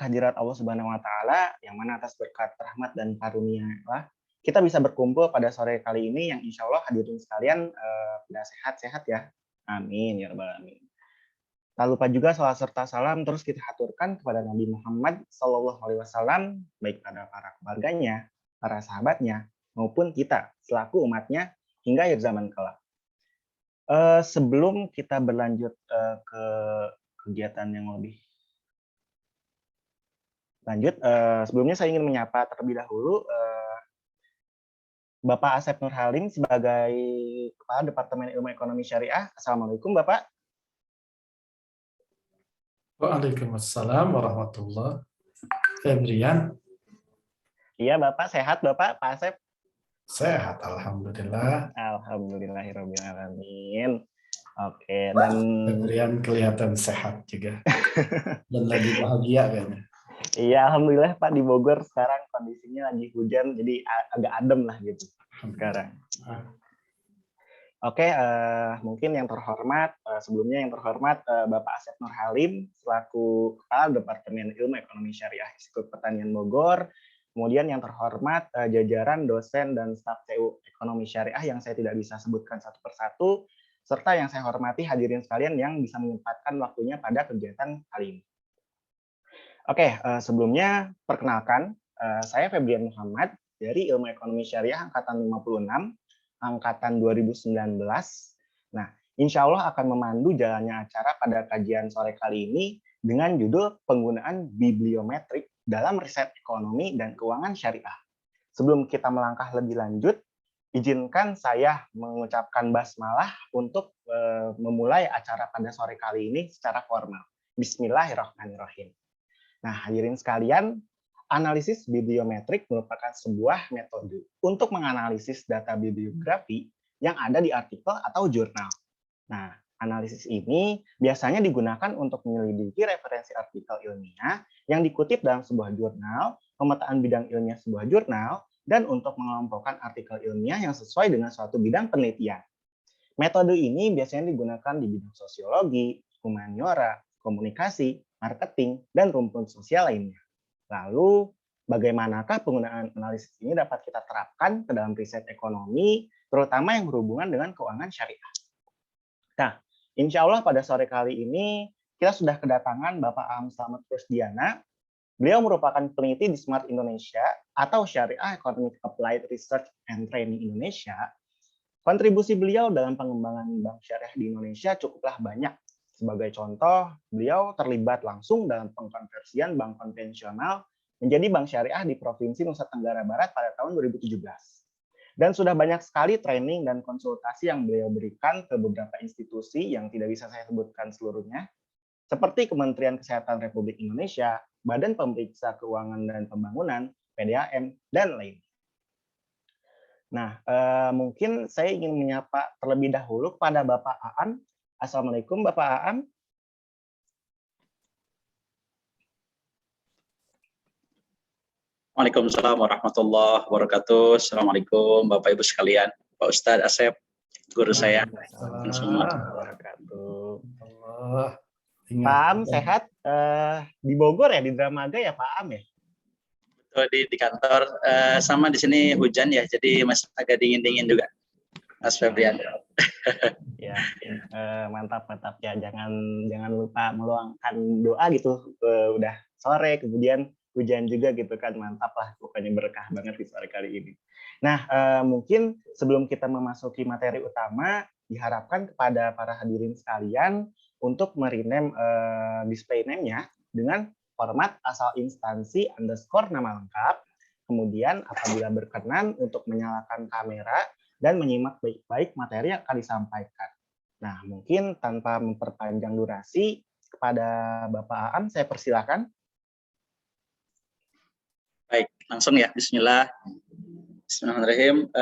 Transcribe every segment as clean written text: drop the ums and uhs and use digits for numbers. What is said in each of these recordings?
kehadirat Allah Subhanahu wa taala yang mana atas berkat rahmat dan karunia Allah kita bisa berkumpul pada sore kali ini yang insya Allah hadirin sekalian pada sehat-sehat ya. Amin ya rabbal alamin. Tak lupa juga salawat serta salam terus kita haturkan kepada Nabi Muhammad SAW, baik pada para keluarganya, para sahabatnya, maupun kita selaku umatnya hingga akhir zaman kelak. Sebelum kita berlanjut ke kegiatan yang lebih lanjut, sebelumnya saya ingin menyapa terlebih dahulu Bapak Asep Nur Halim sebagai Kepala Departemen Ilmu Ekonomi Syariah. Assalamualaikum Bapak. Waalaikumsalam warahmatullahi wabarakatuh. Febrian. Iya Bapak, sehat Bapak, Pak Asep? Sehat, alhamdulillah. Alhamdulillahirabbil alamin. Oke, dan Febrian kelihatan sehat juga. Dan lagi bahagia kayaknya. Iya, alhamdulillah Pak, di Bogor sekarang kondisinya lagi hujan, jadi agak adem lah gitu sekarang. Oke, mungkin yang terhormat, sebelumnya yang terhormat Bapak Asep Nur Halim selaku Kepala Departemen Ilmu Ekonomi Syariah Institut Pertanian Bogor. Kemudian yang terhormat jajaran dosen dan staf TU Ekonomi Syariah yang saya tidak bisa sebutkan satu persatu, serta yang saya hormati hadirin sekalian yang bisa menyempatkan waktunya pada kegiatan kali ini. Oke, sebelumnya perkenalkan, saya Febrian Muhammad dari Ilmu Ekonomi Syariah Angkatan 56, Angkatan 2019. Nah, insya Allah akan memandu jalannya acara pada kajian sore kali ini dengan judul penggunaan bibliometrik dalam riset ekonomi dan keuangan syariah. Sebelum kita melangkah lebih lanjut, izinkan saya mengucapkan basmalah untuk memulai acara pada sore kali ini secara formal. Bismillahirrahmanirrahim. Nah, hadirin sekalian, analisis bibliometrik merupakan sebuah metode untuk menganalisis data bibliografi yang ada di artikel atau jurnal. Nah, analisis ini biasanya digunakan untuk menyelidiki referensi artikel ilmiah yang dikutip dalam sebuah jurnal, pemetaan bidang ilmiah sebuah jurnal, dan untuk mengelompokkan artikel ilmiah yang sesuai dengan suatu bidang penelitian. Metode ini biasanya digunakan di bidang sosiologi, humaniora, komunikasi, marketing, dan rumpun sosial lainnya. Lalu, bagaimanakah penggunaan analisis ini dapat kita terapkan ke dalam riset ekonomi, terutama yang berhubungan dengan keuangan syariah? Nah, insya Allah pada sore kali ini kita sudah kedatangan Bapak Aam Slamet Rusdiana. Beliau merupakan peneliti di Smart Indonesia atau Syariah Economic Applied Research and Training Indonesia. Kontribusi beliau dalam pengembangan bank syariah di Indonesia cukuplah banyak. Sebagai contoh, beliau terlibat langsung dalam pengkonversian bank konvensional menjadi bank syariah di Provinsi Nusa Tenggara Barat pada tahun 2017. Dan sudah banyak sekali training dan konsultasi yang beliau berikan ke beberapa institusi yang tidak bisa saya sebutkan seluruhnya, seperti Kementerian Kesehatan Republik Indonesia, Badan Pemeriksa Keuangan dan Pembangunan, PDAM, dan lainnya. Nah, mungkin saya ingin menyapa terlebih dahulu kepada Bapak Aam. Assalamualaikum Bapak Aam. Waalaikumsalam warahmatullahi wabarakatuh. Assalamualaikum Bapak Ibu sekalian, Pak Ustadz Asep, guru saya. Pak Aam sehat di Bogor ya, di Dramaga ya Pak Aam ya? Betul, di kantor, sama di sini hujan ya, jadi masih agak dingin-dingin juga. Mas Febrian. Ya, mantap ya. Jangan lupa meluangkan doa gitu. Udah sore, kemudian hujan juga gitu kan, mantap lah. Pokoknya berkah banget di sore kali ini. Nah, mungkin sebelum kita memasuki materi utama, diharapkan kepada para hadirin sekalian untuk merename display name-nya dengan format asal instansi _ nama lengkap. Kemudian apabila berkenan untuk menyalakan kamera dan menyimak baik-baik materi yang akan disampaikan. Nah, mungkin tanpa memperpanjang durasi, kepada Bapak Aam saya persilakan. Baik, langsung ya. Bismillah. Bismillahirrahmanirrahim.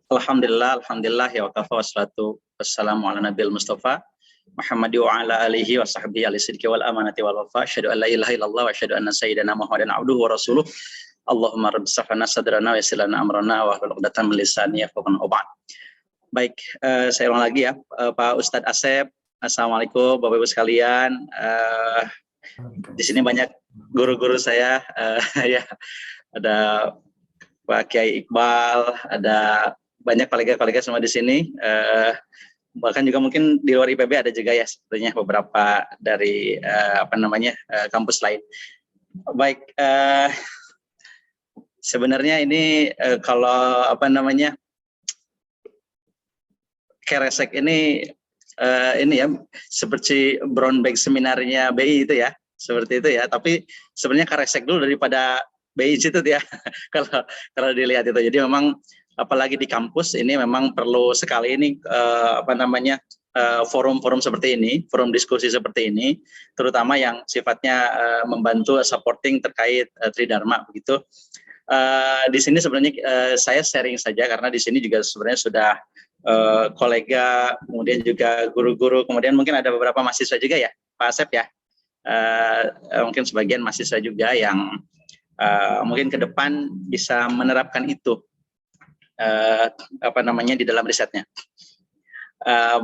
Alhamdulillah ya wakafa wassalatu wassalamu ala nabil mustafa Muhammad wa ala alihi wa sahbihi alisidki wal amanati wal wafa. Asyhadu an la ilaha illallah wa asyhadu anna sayyidana Muhammadan abduhu wa rasuluh. Allahumma rabbi safana sadrana wa yassir lana amrana wa hlul 'uqdatam min lisani yafqahu qawli. Baik, saya ulang lagi ya, Pak Ustadz Asep. Assalamualaikum Bapak Ibu sekalian. Di sini banyak guru-guru saya, ya, ada Pak Kiai Iqbal, ada banyak kolega-kolega semua di sini. Bahkan juga mungkin di luar IPB ada juga ya sebenarnya beberapa dari kampus lain. Baik, sebenarnya ini kalau Keresek ini ya seperti brown bag seminarnya BI itu ya, seperti itu ya. Tapi sebenarnya Keresek dulu daripada BI itu ya, kalau dilihat itu. Jadi memang apalagi di kampus ini memang perlu sekali ini forum-forum seperti ini, forum diskusi seperti ini, terutama yang sifatnya membantu supporting terkait Tridharma begitu. Di sini sebenarnya saya sharing saja karena di sini juga sebenarnya sudah kolega, kemudian juga guru-guru, kemudian mungkin ada beberapa mahasiswa juga ya, Pak Asep ya, mungkin sebagian mahasiswa juga yang mungkin ke depan bisa menerapkan itu di dalam risetnya.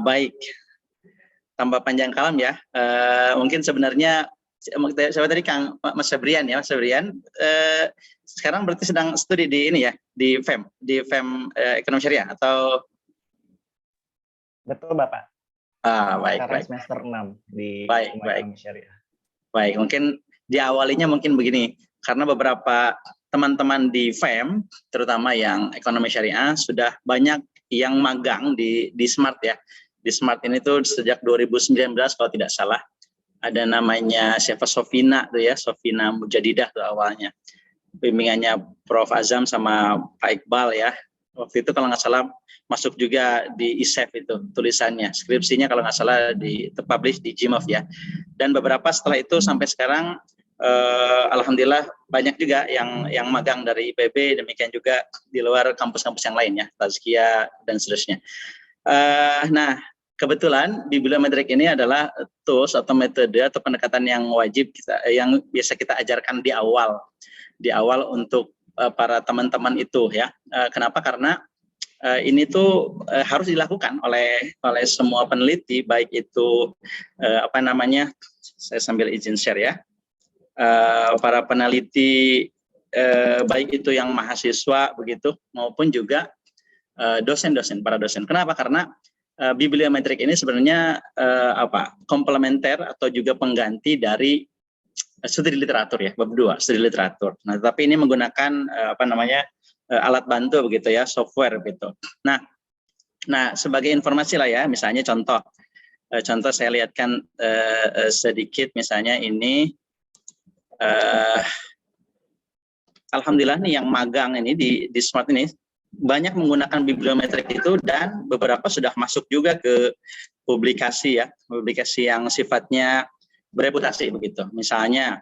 Baik, tambah panjang kalam ya. Mungkin sebenarnya saya tadi Mas Febrian ya, Mas Febrian sekarang berarti sedang studi di ini ya, di FEM Ekonomi Syariah atau? Betul Bapak. Baik, sekarang baik. semester 6 di Ekonomi Syariah. Baik, mungkin diawalinya mungkin begini, karena beberapa teman-teman di FEM, terutama yang ekonomi syariah, sudah banyak yang magang di Smart ya. Di Smart ini tuh sejak 2019 kalau tidak salah. Ada namanya siapa Sofina tuh ya, Sofina Mujadidah tuh awalnya. Bimbingannya Prof. Azam sama Pak Iqbal ya. Waktu itu kalau nggak salah masuk juga di ISEF itu tulisannya. Skripsinya kalau nggak salah publish di GMOF ya. Dan beberapa setelah itu sampai sekarang alhamdulillah banyak juga yang magang dari IPB, demikian juga di luar kampus-kampus yang lain ya, Tazkiyah dan seterusnya. Nah, kebetulan bibliometrik ini adalah tools atau metode atau pendekatan yang wajib yang biasa kita ajarkan di awal untuk para teman-teman itu ya. Kenapa? Karena ini tuh harus dilakukan oleh semua peneliti, baik itu saya sambil izin share ya. Para peneliti baik itu yang mahasiswa begitu maupun juga para dosen. Kenapa? Karena bibliometrik ini sebenarnya komplementer atau juga pengganti dari studi literatur ya, bab 2 studi literatur. Nah, tetapi ini menggunakan alat bantu begitu ya, software gitu. Nah sebagai informasi lah ya, misalnya contoh saya lihatkan sedikit misalnya ini. Alhamdulillah nih yang magang ini di Smart ini banyak menggunakan bibliometrik itu dan beberapa sudah masuk juga ke publikasi ya, publikasi yang sifatnya bereputasi begitu. Misalnya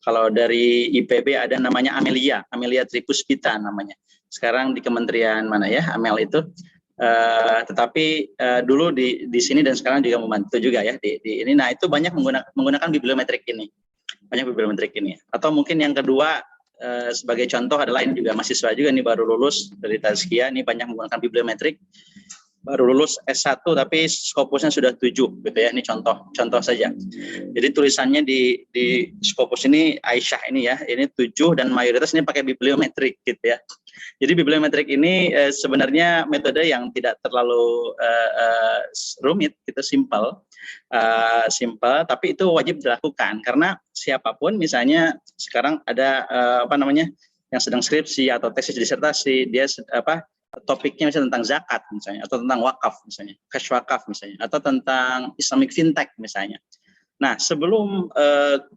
kalau dari IPB ada namanya Amelia Tripuspita namanya. Sekarang di kementerian mana ya Amel itu. Tetapi dulu di sini dan sekarang juga membantu juga ya di ini. Nah itu banyak menggunakan bibliometrik ini, Atau mungkin yang kedua sebagai contoh adalah ini juga mahasiswa juga nih baru lulus dari Tazkiyah, ini banyak menggunakan bibliometrik, baru lulus S1 tapi Scopusnya sudah 7 gitu ya. Ini contoh saja. Jadi tulisannya di Scopus ini Aisyah ini ya, ini 7 dan mayoritas ini pakai bibliometrik gitu ya. Jadi bibliometrik ini sebenarnya metode yang tidak terlalu rumit, gitu, simple, tapi itu wajib dilakukan karena siapapun misalnya sekarang ada yang sedang skripsi atau tesis disertasi, dia topiknya misalnya tentang zakat misalnya, atau tentang wakaf misalnya, cash wakaf misalnya, atau tentang Islamic fintech misalnya. Nah sebelum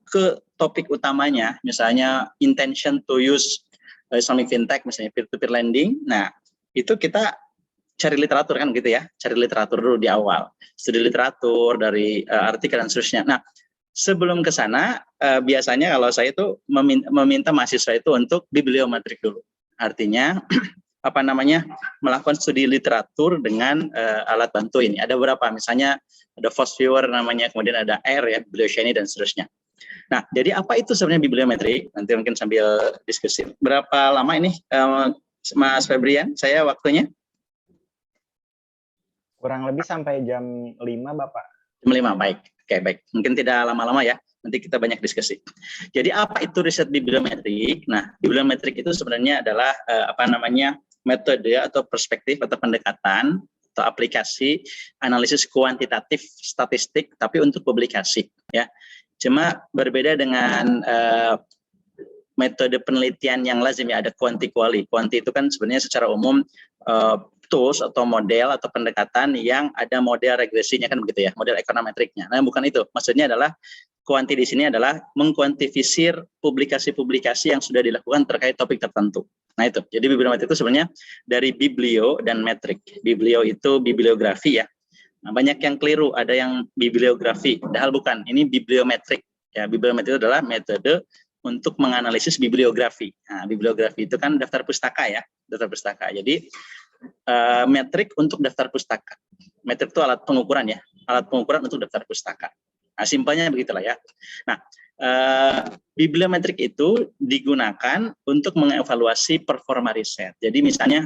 ke topik utamanya, misalnya intention to use Islamic fintech misalnya peer-to-peer lending, nah itu kita cari literatur kan gitu ya, cari literatur dulu di awal, studi literatur dari artikel dan seterusnya. Nah sebelum ke sana biasanya kalau saya itu meminta mahasiswa itu untuk bibliometrik dulu, artinya melakukan studi literatur dengan alat bantu ini. Ada beberapa, misalnya ada Fosviewer namanya, kemudian ada Air ya, Biblioshiny dan seterusnya. Nah, jadi apa itu sebenarnya bibliometrik? Nanti mungkin sambil diskusi. Berapa lama ini, Mas Febrian, saya waktunya? Kurang lebih sampai jam 5, Bapak. Jam 5, baik. Oke, baik. Mungkin tidak lama-lama ya. Nanti kita banyak diskusi. Jadi apa itu riset bibliometrik? Nah, bibliometrik itu sebenarnya adalah metode atau perspektif atau pendekatan atau aplikasi analisis kuantitatif statistik tapi untuk publikasi ya. Cuma berbeda dengan metode penelitian yang lazim ya, ada kuanti-kuali. Kuanti itu kan sebenarnya secara umum tools atau model atau pendekatan yang ada model regresinya kan begitu ya, model ekonometriknya. Nah, bukan itu. Maksudnya adalah kuanti di sini adalah mengkuantifisir publikasi-publikasi yang sudah dilakukan terkait topik tertentu. Nah itu. Jadi bibliometrik itu sebenarnya dari biblio dan metrik. Biblio itu bibliografi ya. Nah, banyak yang keliru, ada yang bibliografi, padahal bukan. Ini bibliometrik. Ya, bibliometrik itu adalah metode untuk menganalisis bibliografi. Nah, bibliografi itu kan daftar pustaka ya, daftar pustaka. Jadi metrik untuk daftar pustaka. Metrik itu alat pengukuran ya, alat pengukuran untuk daftar pustaka. Nah, simpelnya begitulah ya. Nah, bibliometrik itu digunakan untuk mengevaluasi performa riset. Jadi misalnya,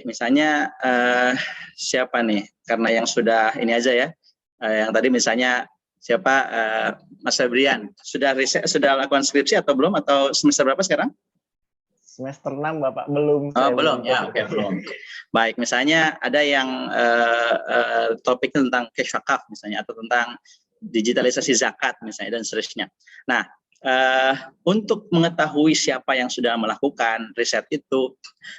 misalnya siapa nih? Karena yang sudah ini aja ya, yang tadi misalnya siapa Mas Febrian, sudah riset, sudah lakukan skripsi atau belum? Atau semester berapa sekarang? Semester 6 Bapak, belum. Oh, belum ya, oke, belum. Baik, misalnya ada yang topik tentang cash wakaf misalnya, atau tentang digitalisasi zakat misalnya dan seterusnya. Nah, untuk mengetahui siapa yang sudah melakukan riset itu,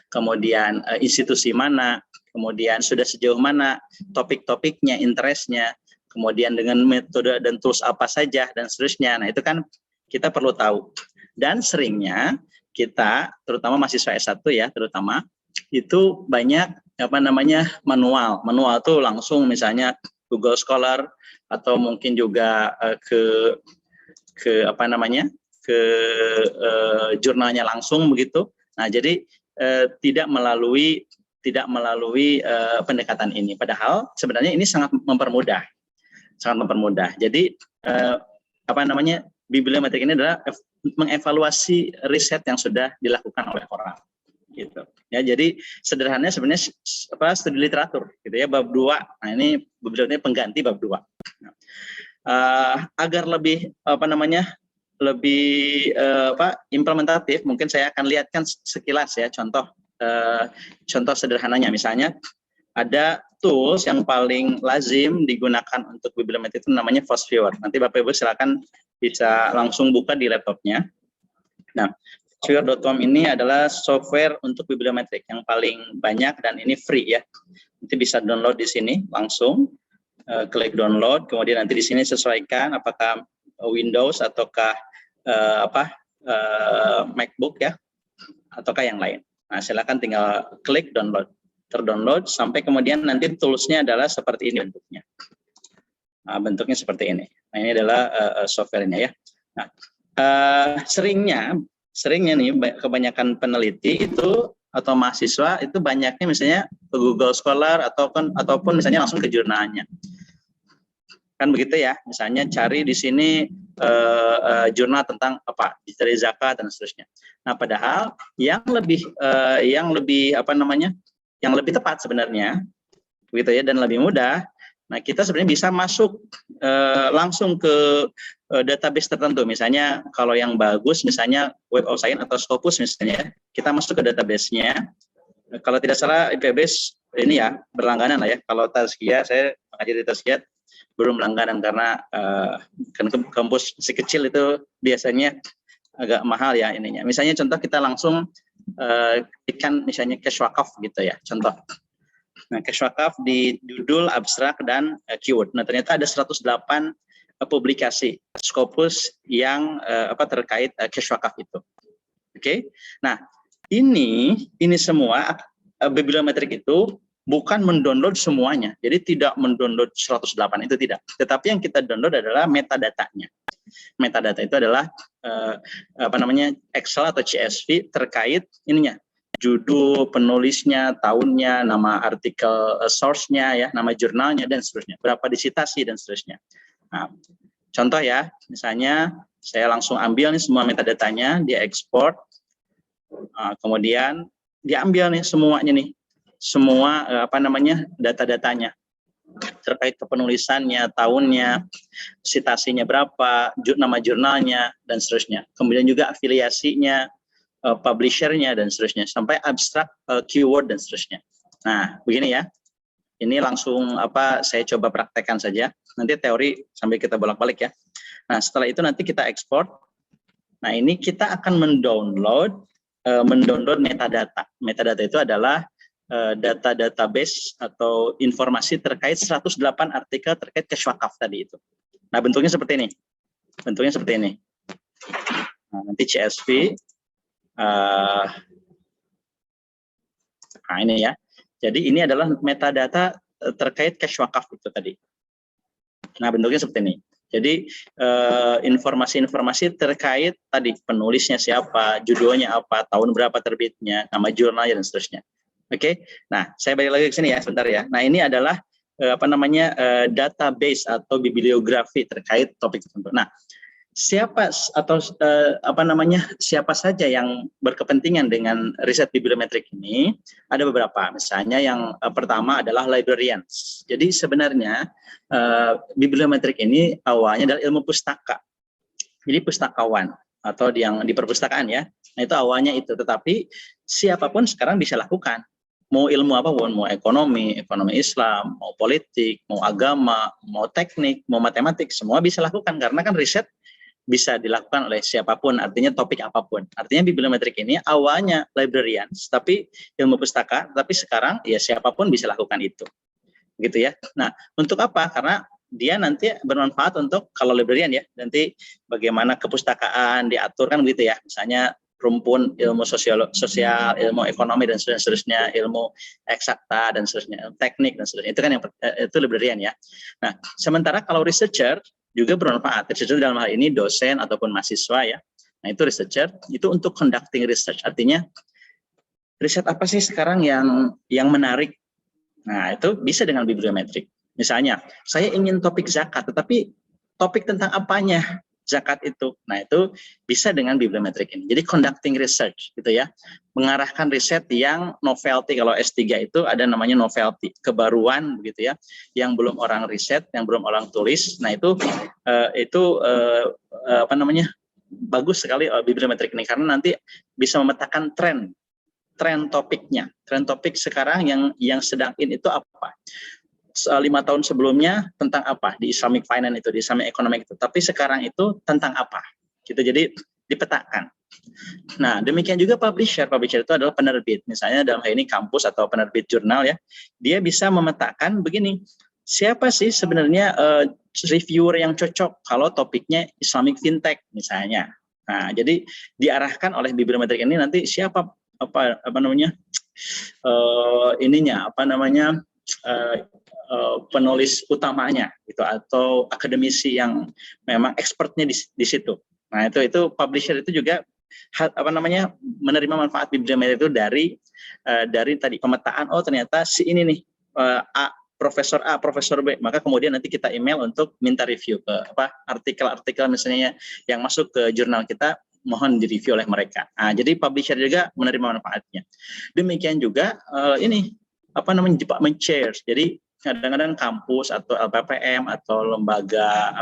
kemudian institusi mana, kemudian sudah sejauh mana topik-topiknya, interestnya, kemudian dengan metode dan tools apa saja dan seterusnya. Nah, itu kan kita perlu tahu. Dan seringnya kita, terutama mahasiswa S1 ya, terutama itu banyak manual. Manual tuh langsung misalnya Google Scholar atau mungkin juga ke jurnalnya langsung begitu. Nah, jadi tidak melalui pendekatan ini. Padahal sebenarnya ini sangat mempermudah. Jadi bibliometrik ini adalah mengevaluasi riset yang sudah dilakukan oleh orang. Gitu ya, jadi sederhananya sebenarnya studi literatur gitu ya, bab 2. Nah, ini bibliometrik pengganti bab 2. Agar lebih implementatif, mungkin saya akan lihatkan sekilas ya contoh sederhananya. Misalnya ada tools yang paling lazim digunakan untuk bibliometrik itu namanya FastViewer. Nanti Bapak Ibu silakan bisa langsung buka di laptopnya. Nah, FastViewer.com ini adalah software untuk bibliometrik yang paling banyak dan ini free ya. Nanti bisa download di sini langsung, klik download, kemudian nanti di sini sesuaikan apakah Windows ataukah MacBook ya, ataukah yang lain. Nah, silakan tinggal klik download, terdownload sampai kemudian nanti toolsnya adalah seperti ini bentuknya. Nah, bentuknya seperti ini. Nah, ini adalah softwarenya ya. Nah, seringnya nih kebanyakan peneliti itu atau mahasiswa itu banyaknya misalnya ke Google Scholar ataupun misalnya langsung ke jurnalnya. Kan begitu ya. Misalnya cari di sini jurnal tentang dari zakat dan seterusnya. Nah, padahal yang lebih tepat sebenarnya begitu ya, dan lebih mudah. Nah, kita sebenarnya bisa masuk langsung ke database tertentu. Misalnya kalau yang bagus, misalnya Web of Science atau Scopus misalnya, kita masuk ke database-nya. Kalau tidak salah IPB ini ya berlangganan lah ya. Kalau Tazkiyah, saya mengajar di Tazkiyah belum langganan karena kan kampus si kecil itu biasanya agak mahal ya ininya. Misalnya contoh kita langsung klikkan misalnya cash wakaf gitu ya, contoh. Nah, cash wakaf di judul, abstrak, dan keyword. Nah, ternyata ada 108 publikasi Scopus yang terkait cash wakaf itu. Oke. Nah, ini semua bibliometrik itu bukan mendownload semuanya. Jadi tidak mendownload 108 itu tidak. Tetapi yang kita download adalah metadatanya. Metadata itu adalah Excel atau CSV terkait ininya. Judul, penulisnya, tahunnya, nama artikel source-nya ya, nama jurnalnya dan seterusnya. Berapa disitasi dan seterusnya. Nah, contoh ya, misalnya saya langsung ambil nih semua metadatanya, dia ekspor. Kemudian diambil nih semuanya nih. Semua data-datanya. terkait kepenulisannya, tahunnya, citasinya berapa, nama jurnalnya, dan seterusnya. Kemudian juga afiliasinya, publishernya, dan seterusnya, sampai abstrak, keyword, dan seterusnya. Nah, begini ya. Ini langsung saya coba praktekkan saja. Nanti teori sambil kita bolak-balik ya. Nah, setelah itu nanti kita ekspor. Nah, ini kita akan mendownload metadata. Metadata itu adalah data database atau informasi terkait 108 artikel terkait cash wakaf tadi itu. Nah, bentuknya seperti ini. Bentuknya seperti ini. Nah, nanti CSV. Nah, ini ya. Jadi ini adalah metadata terkait cash wakaf itu tadi. Nah, bentuknya seperti ini. Jadi informasi-informasi terkait tadi penulisnya siapa, judulnya apa, tahun berapa terbitnya, nama jurnalnya dan seterusnya. Oke. Nah, saya balik lagi ke sini ya, sebentar ya. Nah, ini adalah database atau bibliografi terkait topik tertentu. Nah, siapa saja yang berkepentingan dengan riset bibliometrik ini? Ada beberapa. Misalnya yang pertama adalah librarians. Jadi sebenarnya bibliometrik ini awalnya adalah ilmu pustaka. Jadi pustakawan atau yang di perpustakaan ya. Nah, itu awalnya itu. Tetapi siapapun sekarang bisa lakukan. Mau ilmu apapun, mau ekonomi Islam, mau politik, mau agama, mau teknik, mau matematik, semua bisa lakukan karena kan riset bisa dilakukan oleh siapapun, artinya topik apapun. Artinya bibliometrik ini awalnya librarians, tapi ilmu pustaka, tapi sekarang ya siapapun bisa lakukan itu. Gitu ya. Nah, untuk apa? Karena dia nanti bermanfaat untuk, kalau librarian ya, nanti bagaimana kepustakaan diatur kan begitu ya. Misalnya rumpun ilmu sosial, ilmu ekonomi dan seterusnya, ilmu eksakta dan seterusnya, teknik dan seterusnya. Itu kan yang itu librarian ya. Nah, sementara kalau researcher juga bermanfaat. Researcher dalam hal ini dosen ataupun mahasiswa ya. Nah, itu researcher itu untuk conducting research. Artinya riset apa sih sekarang yang menarik? Nah, itu bisa dengan bibliometrik. Misalnya, saya ingin topik zakat, tetapi topik tentang apanya zakat itu? Nah, itu bisa dengan bibliometrik ini. Jadi conducting research gitu ya. Mengarahkan riset yang novelty. Kalau S3 itu ada namanya novelty, kebaruan begitu ya, yang belum orang riset, yang belum orang tulis. Nah, itu bagus sekali bibliometrik ini karena nanti bisa memetakan tren topiknya. Tren topik sekarang yang sedang in itu apa? 5 tahun sebelumnya tentang apa? Di Islamic Finance itu, di Islamic Economic itu. Tapi sekarang itu tentang apa? Gitu. Jadi dipetakan. Nah, demikian juga publisher. Publisher itu adalah penerbit. Misalnya dalam hal ini kampus atau penerbit jurnal ya. Dia bisa memetakan begini. Siapa sih sebenarnya reviewer yang cocok kalau topiknya Islamic Fintech misalnya. Nah, jadi diarahkan oleh bibliometrik ini nanti siapa penulis utamanya gitu atau akademisi yang memang expertnya di situ. Nah, itu publisher itu juga menerima manfaat bibliometrik itu dari tadi pemetaan, oh ternyata si ini nih Profesor A, Profesor B, maka kemudian nanti kita email untuk minta review ke artikel-artikel misalnya yang masuk ke jurnal kita, mohon direview oleh mereka. Nah, jadi publisher juga menerima manfaatnya. Demikian juga department chairs. Jadi kadang-kadang kampus atau LPPM atau lembaga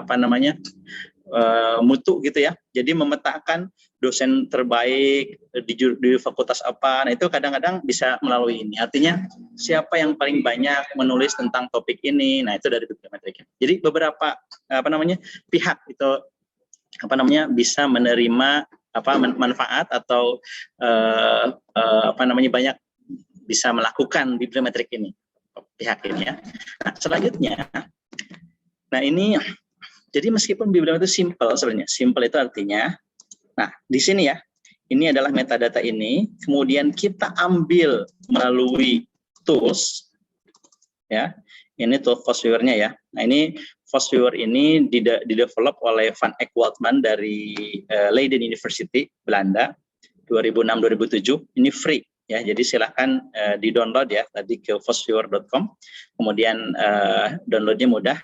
mutu gitu ya. Jadi memetakan dosen terbaik di fakultas apa. Nah, itu kadang-kadang bisa melalui ini. Artinya siapa yang paling banyak menulis tentang topik ini. Nah, itu dari bibliometrik. Jadi beberapa pihak itu bisa menerima manfaat atau banyak bisa melakukan bibliometrik ini pihak ini ya. Nah, selanjutnya, ini jadi meskipun bibliometrik itu simple sebenarnya, simple itu artinya, nah di sini ya, ini adalah metadata ini, kemudian kita ambil melalui tools, ya, ini tool FOSS-Viewer-nya ya. Nah, ini FOSS-Viewer ini didevelop oleh Van Eck Waltman dari Leiden University, Belanda, 2006-2007, ini free. Ya, jadi silahkan di-download ya tadi ke fossviewer.com. Kemudian downloadnya mudah.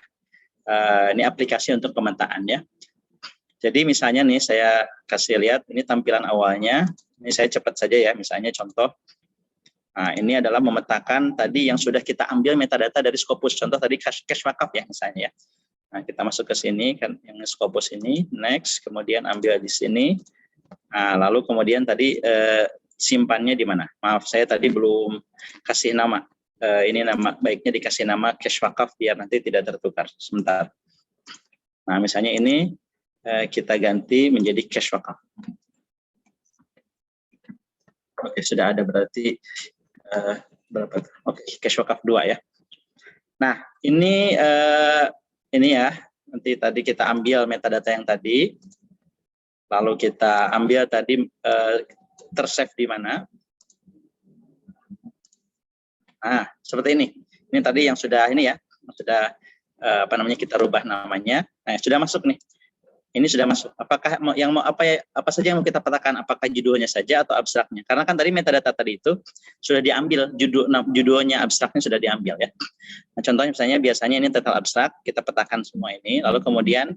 Ini aplikasi untuk pemetaan ya. Jadi misalnya nih saya kasih lihat ini tampilan awalnya. Ini saya cepat saja ya. Misalnya contoh Nah, ini adalah memetakan tadi yang sudah kita ambil metadata dari Scopus. Contoh tadi cash wakaf ya misalnya ya. Nah, kita masuk ke sini kan yang Scopus ini, next, kemudian ambil di sini. Nah, lalu kemudian tadi simpannya di mana? Maaf, saya tadi belum kasih nama. Ini nama baiknya dikasih nama cash wakaf biar nanti tidak tertukar. Sebentar. Nah, misalnya ini kita ganti menjadi cash wakaf. Oke, sudah ada berarti berapa? Oke, cash wakaf 2 ya. Nah, ini ya, nanti tadi kita ambil metadata yang tadi, lalu kita ambil tadi tersave di mana. Nah, seperti ini. Ini tadi yang sudah ini ya, sudah kita rubah namanya. Nah, sudah masuk nih. Ini sudah masuk. Apakah yang mau apa saja yang mau kita petakan? Apakah judulnya saja atau abstraknya? Karena kan tadi metadata tadi itu sudah diambil, judulnya abstraknya sudah diambil ya. Nah, contohnya misalnya biasanya ini total abstrak, kita petakan semua ini, lalu kemudian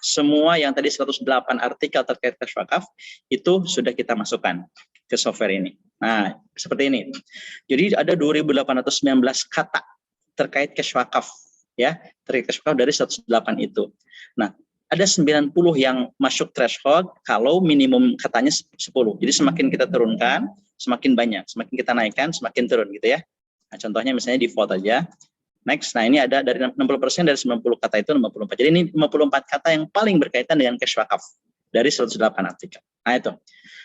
semua yang tadi 108 artikel terkait cash wakaf itu sudah kita masukkan ke software ini. Nah, seperti ini. Jadi ada 2.819 kata terkait cash wakaf ya, terkait cash wakaf dari 108 itu. Nah, ada 90 yang masuk threshold kalau minimum katanya 10. Jadi semakin kita turunkan, semakin banyak. Semakin kita naikkan, semakin turun gitu ya. Nah, contohnya misalnya default aja. Next, nah ini ada dari 60% dari 90 kata itu 54. Jadi ini 54 kata yang paling berkaitan dengan cash wakaf dari 108 artikel. Nah itu.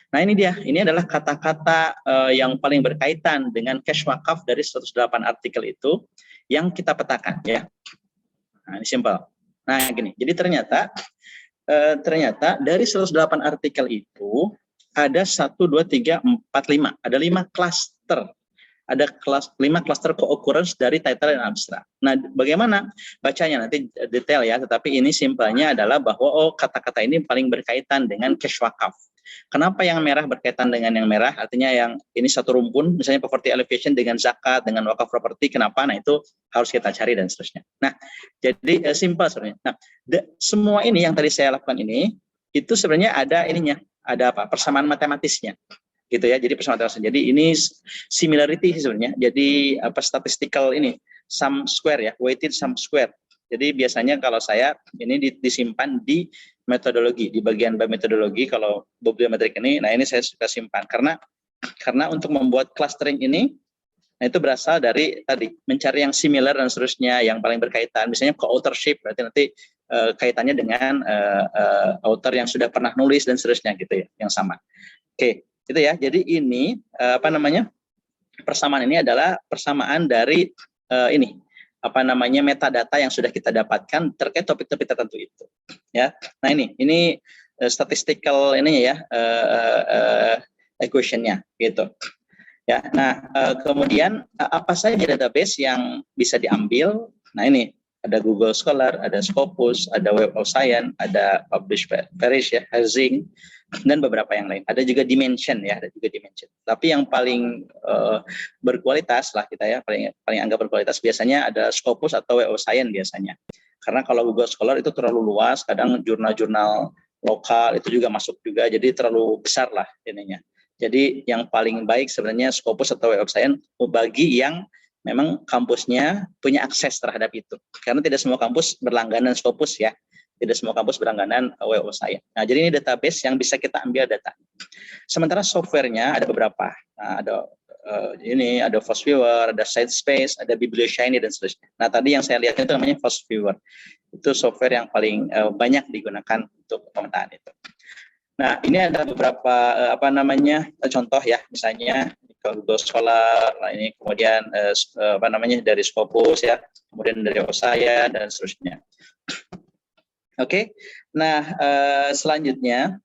Nah ini dia, ini adalah kata-kata yang paling berkaitan dengan cash wakaf dari 108 artikel itu yang kita petakan ya. Nah ini simple. Nah gini, jadi ternyata dari 108 artikel itu ada 1, 2, 3, 4, 5. Ada 5 cluster. Ada 5 cluster co-occurrence dari title dan abstrak. Nah, bagaimana bacanya nanti detail ya, tetapi ini simpelnya adalah bahwa kata-kata ini paling berkaitan dengan cash wakaf. Kenapa yang merah berkaitan dengan yang merah? Artinya yang ini satu rumpun, misalnya poverty alleviation dengan zakat, dengan wakaf properti, kenapa? Nah, itu harus kita cari dan seterusnya. Nah, jadi simpel sebenarnya. Nah, semua ini yang tadi saya lakukan ini, itu sebenarnya ada ininya, ada apa? Persamaan matematisnya. Gitu ya, jadi persamaan matematis. Jadi ini similarity sebenarnya. Jadi statistical ini sum square ya, weighted sum square. Jadi biasanya kalau saya ini disimpan di metodologi, di bagian metodologi kalau bibliometrik ini. Nah, ini saya suka simpan karena untuk membuat clustering ini, nah itu berasal dari tadi mencari yang similar dan seterusnya, yang paling berkaitan. Misalnya co-authorship berarti nanti kaitannya dengan author yang sudah pernah nulis dan seterusnya gitu ya, yang sama. Oke. Itu ya. Jadi ini persamaan ini adalah persamaan dari metadata yang sudah kita dapatkan terkait topik-topik tertentu itu. Ya. Nah ini statistical ini ya equation-nya gitu. Ya. Nah, kemudian apa saja database yang bisa diambil? Nah, ini ada Google Scholar, ada Scopus, ada Web of Science, ada Publish Perish ya, Hazing, dan beberapa yang lain. Ada juga Dimension ya, ada juga Dimension. Tapi yang paling berkualitas lah kita ya, paling anggap berkualitas biasanya ada Scopus atau Web of Science biasanya. Karena kalau Google Scholar itu terlalu luas, kadang jurnal-jurnal lokal itu juga masuk juga, jadi terlalu besar lah ininya. Jadi yang paling baik sebenarnya Scopus atau Web of Science bagi yang memang kampusnya punya akses terhadap itu. Karena tidak semua kampus berlangganan Scopus ya. Tidak semua kampus berlangganan Web of Science. Nah, jadi ini database yang bisa kita ambil data. Sementara softwarenya ada beberapa. Nah, ada FastViewer, ada SiteSpace, ada BiblioShiny dan seterusnya. Nah, tadi yang saya lihat itu namanya FastViewer. Itu software yang paling banyak digunakan untuk pemetaan itu. Nah, ini ada beberapa contoh ya, misalnya Google Scholar, nah ini kemudian dari Scopus ya, kemudian dari Osaya dan seterusnya. Oke. Nah, selanjutnya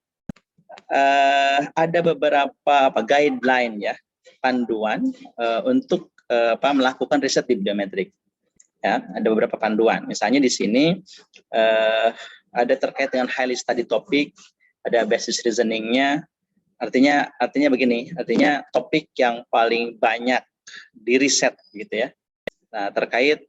ada beberapa guideline ya, panduan untuk melakukan riset bibliometrik. Ya, ada beberapa panduan. Misalnya di sini ada terkait dengan highly studied topic, ada basis reasoning-nya. Artinya begini, artinya topik yang paling banyak di riset gitu ya. Nah, terkait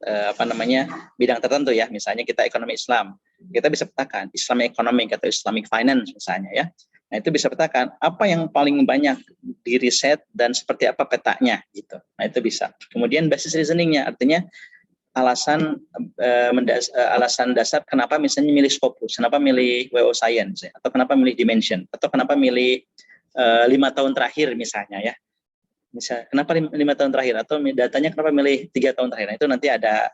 bidang tertentu ya, misalnya kita ekonomi Islam, kita bisa petakan Islamic economic atau Islamic finance misalnya ya. Nah, itu bisa petakan apa yang paling banyak di riset dan seperti apa petanya gitu. Nah, itu bisa. Kemudian basis reasoningnya, artinya alasan alasan dasar kenapa misalnya milih Scopus, kenapa milih WO Science, atau kenapa milih Dimension, atau kenapa milih 5 tahun terakhir misalnya ya. Misal kenapa 5 tahun terakhir, atau datanya kenapa milih 3 tahun terakhir. Nah, itu nanti ada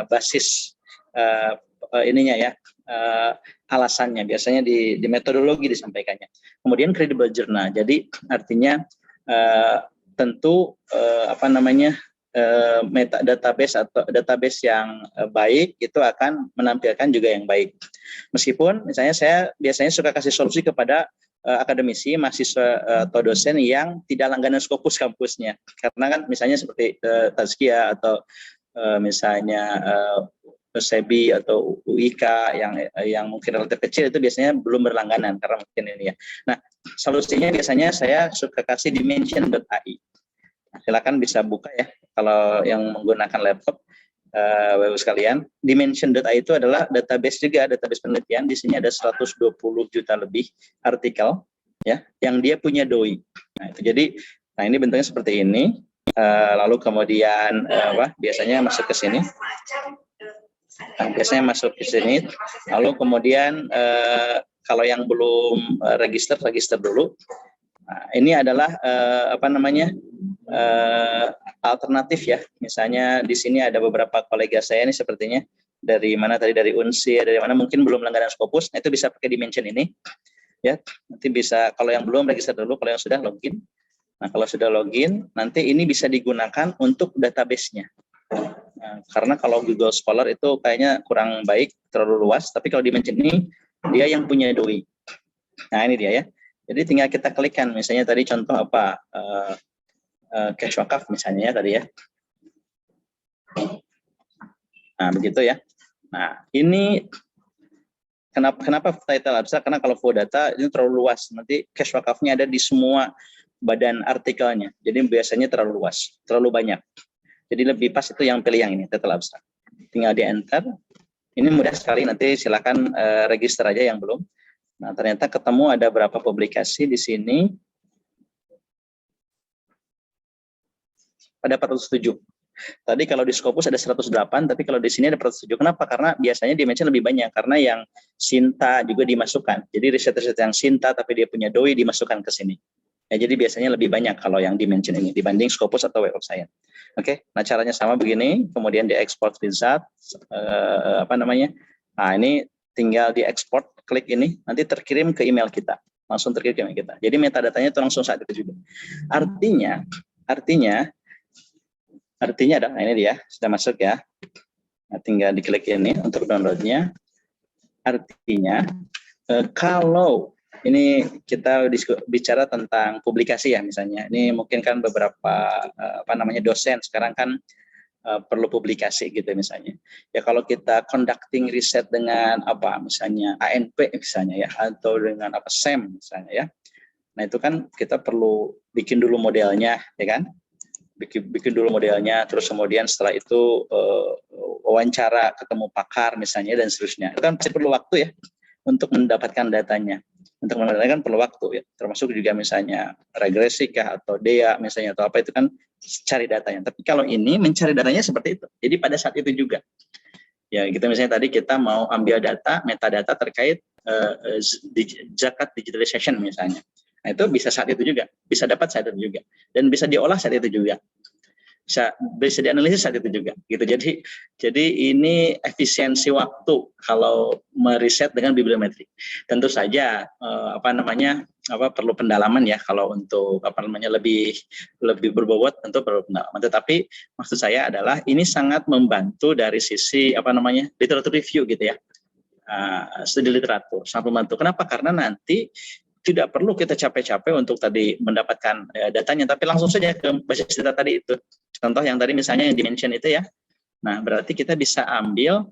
basis ininya ya, alasannya biasanya di metodologi disampaikannya. Kemudian credible journal. Jadi artinya tentu database atau database yang baik itu akan menampilkan juga yang baik. Meskipun misalnya saya biasanya suka kasih solusi kepada akademisi, mahasiswa atau dosen yang tidak langganan Scopus kampusnya, karena kan misalnya seperti Tazkiyah atau misalnya SEBI atau UIK yang mungkin relatif kecil itu biasanya belum berlangganan karena mungkin ini ya. Nah, solusinya biasanya saya suka kasih dimension.ai. Nah, silakan bisa buka ya kalau yang menggunakan laptop. Bapak sekalian, Dimension.ai itu adalah database juga, database penelitian. Di sini ada 120 juta lebih artikel ya yang dia punya DOI. Nah, itu jadi, nah ini bentuknya seperti ini. Lalu kemudian biasanya masuk ke sini. Nah, lalu kemudian kalau yang belum register dulu. Nah, ini adalah alternatif ya. Misalnya di sini ada beberapa kolega saya nih sepertinya dari mana tadi, dari Unsir, dari mana mungkin belum langganan Scopus. Nah, itu bisa pakai Dimension ini ya. Nanti bisa, kalau yang belum register dulu, kalau yang sudah login. Nah, kalau sudah login, nanti ini bisa digunakan untuk database-nya. Nah, karena kalau Google Scholar itu kayaknya kurang baik, terlalu luas, tapi kalau Dimension ini dia yang punya DOI. Nah, ini dia ya. Jadi tinggal kita klikkan, misalnya tadi contoh apa, cash wakaf misalnya ya tadi ya. Nah, begitu ya. Nah, ini kenapa title abstrak? Karena kalau full data ini terlalu luas. Nanti cash wakafnya ada di semua badan artikelnya. Jadi biasanya terlalu luas, terlalu banyak. Jadi lebih pas itu yang pilih yang ini, title abstrak. Tinggal di enter. Ini mudah sekali, nanti silakan register aja yang belum. Nah, ternyata ketemu ada berapa publikasi di sini. Ada 407. Tadi kalau di Scopus ada 108, tapi kalau di sini ada 407. Kenapa? Karena biasanya Dimension lebih banyak, karena yang Sinta juga dimasukkan. Jadi riset-riset yang Sinta tapi dia punya DOI dimasukkan ke sini. Ya, jadi biasanya lebih banyak kalau yang Dimension ini dibanding Scopus atau Web of Science. Oke, nah caranya sama begini, kemudian di export result, Nah, ini tinggal di export, klik ini, nanti terkirim ke email kita, langsung terkirim ke email kita. Jadi metadatanya itu langsung saat itu juga. Artinya adalah ini dia sudah masuk ya. Nah, tinggal diklik ini untuk downloadnya. Artinya kalau ini kita bicara tentang publikasi ya misalnya. Ini mungkin kan beberapa dosen sekarang kan perlu publikasi gitu misalnya. Ya kalau kita conducting riset dengan misalnya ANP misalnya ya, atau dengan SEM misalnya ya. Nah, itu kan kita perlu bikin dulu modelnya ya kan. Bikin dulu modelnya, terus kemudian setelah itu wawancara ketemu pakar misalnya dan seterusnya. Itu kan pasti perlu waktu ya untuk mendapatkan datanya. Untuk mendapatkan perlu waktu ya, termasuk juga misalnya regresi kah atau DEA misalnya atau apa, itu kan cari datanya. Tapi kalau ini mencari datanya seperti itu. Jadi pada saat itu juga. Ya, gitu misalnya tadi kita mau ambil data, metadata terkait zakat digitalization misalnya. Nah, itu bisa saat itu juga, bisa dapat saat itu juga, dan bisa diolah saat itu juga, bisa dianalisis saat itu juga, gitu. Jadi ini efisiensi waktu kalau meriset dengan bibliometri. Tentu saja perlu pendalaman ya, kalau untuk lebih berbobot tentu perlu pendalaman. Tetapi maksud saya adalah ini sangat membantu dari sisi literatur review gitu ya, studi literatur sangat membantu. Kenapa? Karena nanti tidak perlu kita capek-capek untuk tadi mendapatkan datanya, tapi langsung saja ke basis data tadi itu. Contoh yang tadi misalnya yang Dimension itu ya. Nah, berarti kita bisa ambil,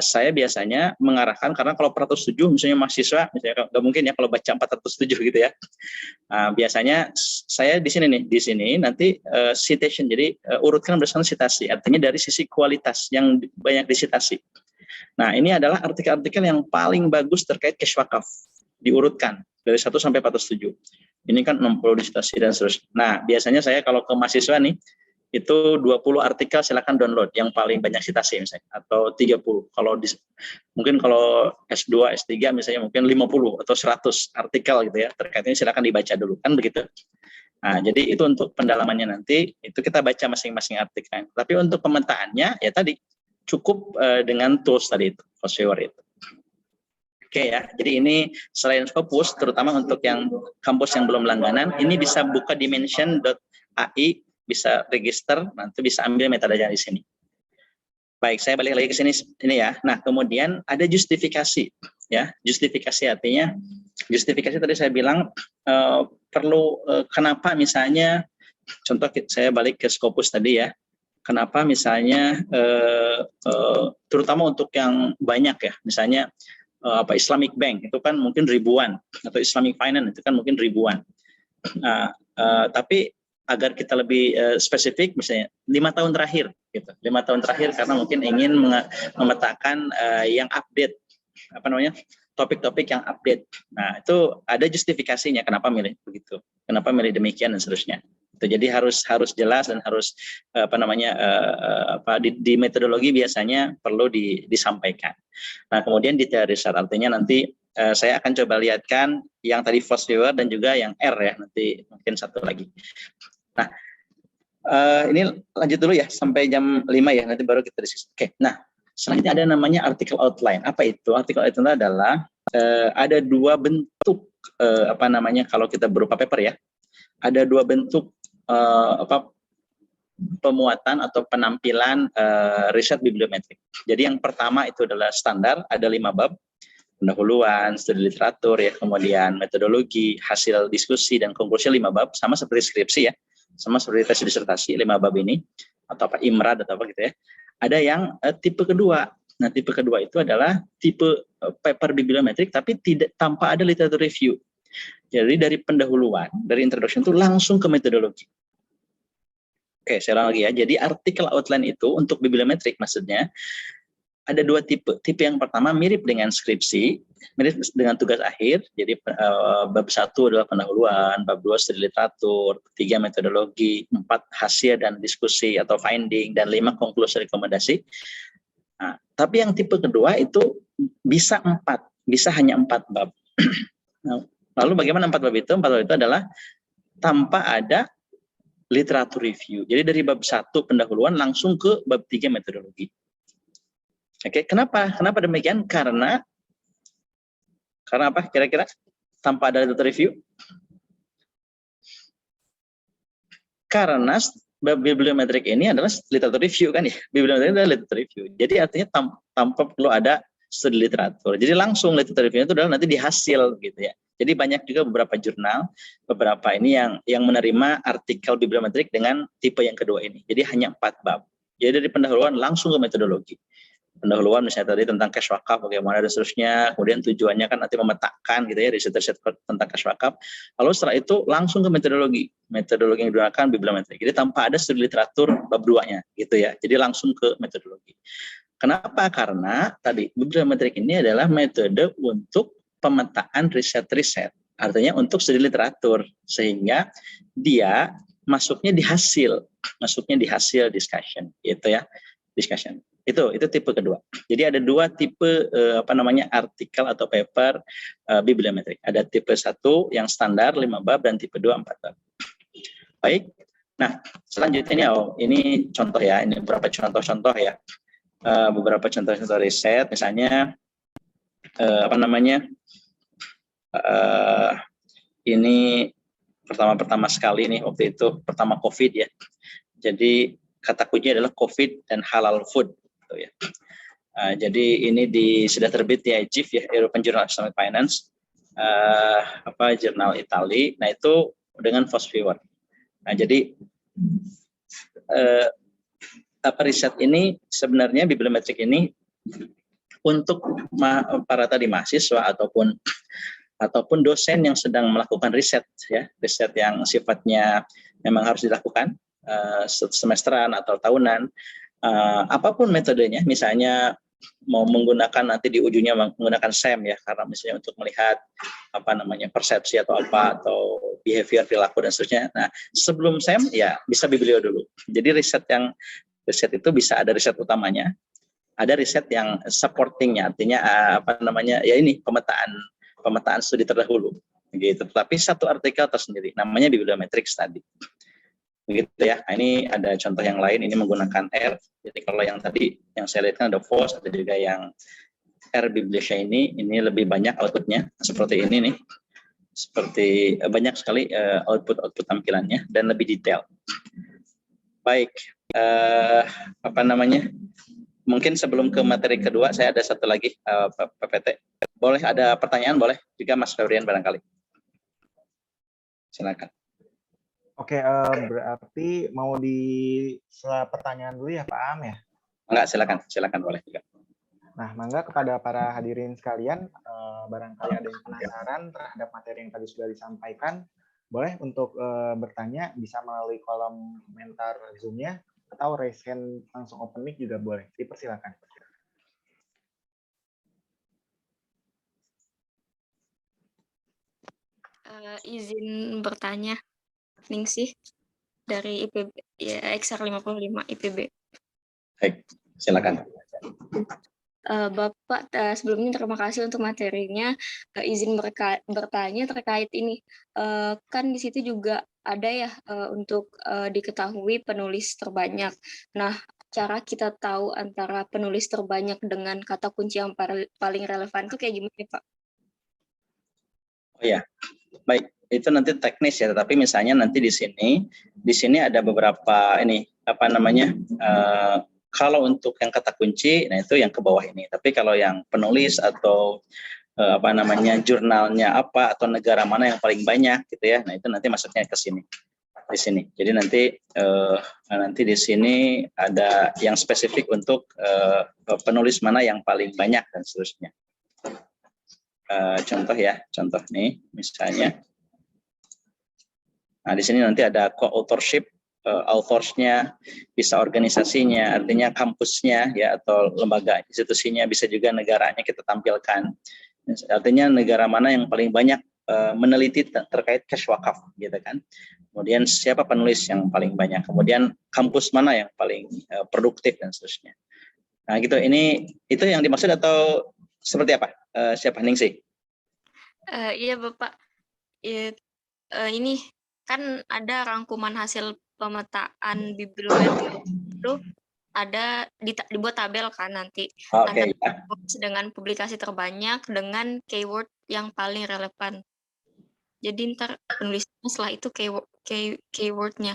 saya biasanya mengarahkan, karena kalau 407 misalnya mahasiswa, misalnya nggak mungkin ya kalau baca 407 gitu ya. Biasanya saya di sini nanti citation, jadi urutkan berdasarkan citasi, artinya dari sisi kualitas yang banyak disitasi. Nah, ini adalah artikel-artikel yang paling bagus terkait cash wakaf. diurutkan dari 1 sampai 407. Ini kan 60 dissertasi dan seterusnya. Nah, biasanya saya kalau ke mahasiswa nih, itu 20 artikel silakan download yang paling banyak citasi misalnya, atau 30. Mungkin kalau S2, S3 misalnya mungkin 50 atau 100 artikel gitu ya, terkait ini silakan dibaca dulu, kan begitu. Nah, jadi itu untuk pendalamannya nanti, itu kita baca masing-masing artikel. Tapi untuk pemetaannya, ya tadi, cukup dengan tools tadi itu, Fosviewer itu. Oke ya, jadi ini selain Scopus, terutama untuk yang kampus yang belum langganan, ini bisa buka dimension.ai, bisa register, nanti bisa ambil metadata di sini. Baik, saya balik lagi ke sini ini ya. Nah, kemudian ada justifikasi ya. Justifikasi artinya justifikasi tadi saya bilang perlu kenapa misalnya contoh saya balik ke Scopus tadi ya. Kenapa misalnya terutama untuk yang banyak ya, misalnya Islamic Bank itu kan mungkin ribuan, atau Islamic Finance itu kan mungkin ribuan. Tapi agar kita lebih spesifik, misalnya 5 tahun terakhir, gitu. 5 tahun terakhir karena mungkin ingin memetakan yang update, topik-topik yang update. Nah, itu ada justifikasinya kenapa milih begitu, kenapa milih demikian dan seterusnya. Jadi harus jelas dan harus di metodologi biasanya perlu disampaikan. Nah, kemudian detail riset artinya nanti saya akan coba lihatkan yang tadi Fosviewer dan juga yang R ya, nanti mungkin satu lagi. Nah, ini lanjut dulu ya sampai jam 5 ya, nanti baru kita diskusi. Oke. Nah, selanjutnya ada namanya artikel outline. Apa itu? Artikel outline adalah ada 2 bentuk kalau kita berupa paper ya. Ada 2 bentuk pemuatan atau penampilan riset bibliometrik. Jadi yang pertama itu adalah standar, ada 5 bab. Pendahuluan, studi literatur ya, kemudian metodologi, hasil diskusi dan konklusi 5 bab, sama seperti skripsi ya. Sama seperti tes disertasi 5 bab ini, atau IMRAD atau apa gitu ya. Ada yang tipe kedua. Nah, tipe kedua itu adalah tipe paper bibliometrik tapi tidak tanpa ada literatur review. Jadi dari pendahuluan, dari introduction itu langsung ke metodologi. Oke, saya ulang lagi ya. Jadi artikel outline itu untuk bibliometrik maksudnya ada 2 tipe. Tipe yang pertama mirip dengan skripsi, mirip dengan tugas akhir. Jadi bab 1 adalah pendahuluan, bab 2 studi literatur, 3 metodologi, 4 hasil dan diskusi atau finding, dan 5 konklusi rekomendasi. Nah, tapi yang tipe kedua itu bisa hanya 4 bab. Nah, lalu bagaimana 4 bab itu? 4 bab itu adalah tanpa ada literatur review. Jadi dari bab 1 pendahuluan langsung ke bab 3 metodologi. Oke, kenapa demikian? Karena apa kira-kira tanpa ada literatur review? Karena bibliometrik ini adalah literatur review kan ya. Bibliometrik adalah literatur review. Jadi artinya tanpa perlu ada studi literatur. Jadi langsung literatur review itu adalah nanti di hasil gitu ya. Jadi banyak juga beberapa jurnal, beberapa ini yang menerima artikel bibliometrik dengan tipe yang kedua ini. Jadi hanya 4 bab. Jadi dari pendahuluan langsung ke metodologi. Pendahuluan misalnya tadi tentang cash wakaf bagaimana dan seterusnya, kemudian tujuannya kan nanti memetakan gitu ya, riset tentang cash wakaf. Lalu setelah itu langsung ke metodologi yang digunakan bibliometrik. Jadi tanpa ada studi literatur bab 2-nya gitu ya. Jadi langsung ke metodologi. Kenapa? Karena tadi bibliometrik ini adalah metode untuk pemetaan riset-riset. Artinya untuk studi literatur, sehingga dia masuknya di hasil discussion gitu ya. Discussion. Itu tipe kedua. Jadi ada 2 tipe artikel atau paper bibliometrik. Ada tipe 1 yang standar 5 bab dan tipe 2 4 bab. Baik. Nah, selanjutnya ini contoh ya, ini beberapa contoh-contoh ya. Beberapa contoh-contoh riset misalnya ini pertama sekali nih waktu itu pertama COVID ya. Jadi kata kunci adalah COVID dan halal food. Gitu ya. Jadi ini sudah terbit di IGIF ya, European Journal of Islamic Finance, jurnal Itali. Nah itu dengan Fosviewer. Nah jadi riset ini sebenarnya bibliometrik ini untuk para tadi mahasiswa ataupun dosen yang sedang melakukan riset ya, riset yang sifatnya memang harus dilakukan semesteran atau tahunan. Apapun metodenya, misalnya mau menggunakan nanti di ujungnya menggunakan SEM ya, karena misalnya untuk melihat apa namanya persepsi atau apa atau behavior perilaku dan seterusnya. Nah, sebelum SEM ya bisa biblio dulu. Jadi riset itu bisa ada riset utamanya, ada riset yang supportingnya, artinya apa namanya ya ini pemetaan studi terdahulu gitu. Tapi satu artikel tersendiri namanya bibliometric study. Begitu ya. Nah, ini ada contoh yang lain, ini menggunakan R. Jadi kalau yang tadi yang saya lihat kan ada FOSS, ada juga yang R Biblioshiny, ini lebih banyak outputnya seperti ini nih, seperti banyak sekali output tampilannya dan lebih detail. Baik, apa namanya? Mungkin sebelum ke materi kedua, saya ada satu lagi PPT. Boleh ada pertanyaan, boleh juga Mas Febrian barangkali. Silakan. Oke, berarti mau pertanyaan dulu ya Pak Am ya? Enggak, silakan boleh juga. Nah, mangga kepada para hadirin sekalian, barangkali ada yang penasaran terhadap materi yang tadi sudah disampaikan, boleh untuk bertanya bisa melalui kolom komentar Zoom-nya atau raise hand langsung open mic juga boleh. Dipersilakan. Izin bertanya. Ningsih dari IPB ya XR 55 IPB. Baik, silakan. Bapak sebelumnya terima kasih untuk materinya. Izin bertanya terkait ini. Kan di situ juga ada ya untuk diketahui penulis terbanyak. Nah, cara kita tahu antara penulis terbanyak dengan kata kunci yang paling relevan itu kayak gimana, Pak? Oh ya, baik. Itu nanti teknis ya, tetapi misalnya nanti di sini ada beberapa ini apa namanya kalau untuk yang kata kunci, nah itu yang ke bawah ini. Tapi kalau yang penulis atau apa namanya jurnalnya apa atau negara mana yang paling banyak gitu ya, nah itu nanti masuknya ke sini di sini. Jadi nanti di sini ada yang spesifik untuk penulis mana yang paling banyak dan seterusnya. Contoh nih misalnya. Nah, di sini nanti ada co-authorship, authors-nya, bisa organisasinya, artinya kampusnya ya atau lembaga institusinya, bisa juga negaranya kita tampilkan. Artinya negara mana yang paling banyak meneliti terkait cash wakaf gitu kan. Kemudian siapa penulis yang paling banyak, kemudian kampus mana yang paling produktif dan seterusnya. Nah, gitu. Itu yang dimaksud atau seperti apa? Siapa Ningsih? Iya, Bapak. Ini kan ada rangkuman hasil pemetaan bibliometri itu ada dibuat tabel kan nanti Oke. dengan publikasi terbanyak dengan keyword yang paling relevan. Jadi ntar penulisnya setelah itu keywordnya.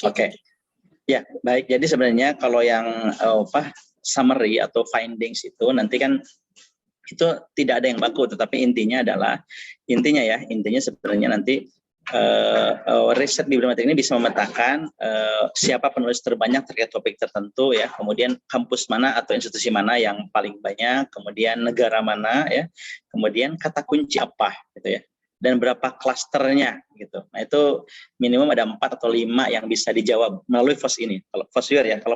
Oke. Ya, baik. Jadi sebenarnya kalau yang summary atau findings itu nanti kan itu tidak ada yang baku, tetapi intinya sebenarnya nanti riset bibliometrik ini bisa memetakan siapa penulis terbanyak terkait topik tertentu ya, kemudian kampus mana atau institusi mana yang paling banyak, kemudian negara mana ya, kemudian kata kunci apa gitu ya, dan berapa klasternya gitu. Nah itu minimum ada 4 atau 5 yang bisa dijawab melalui FOSS ini. Kalau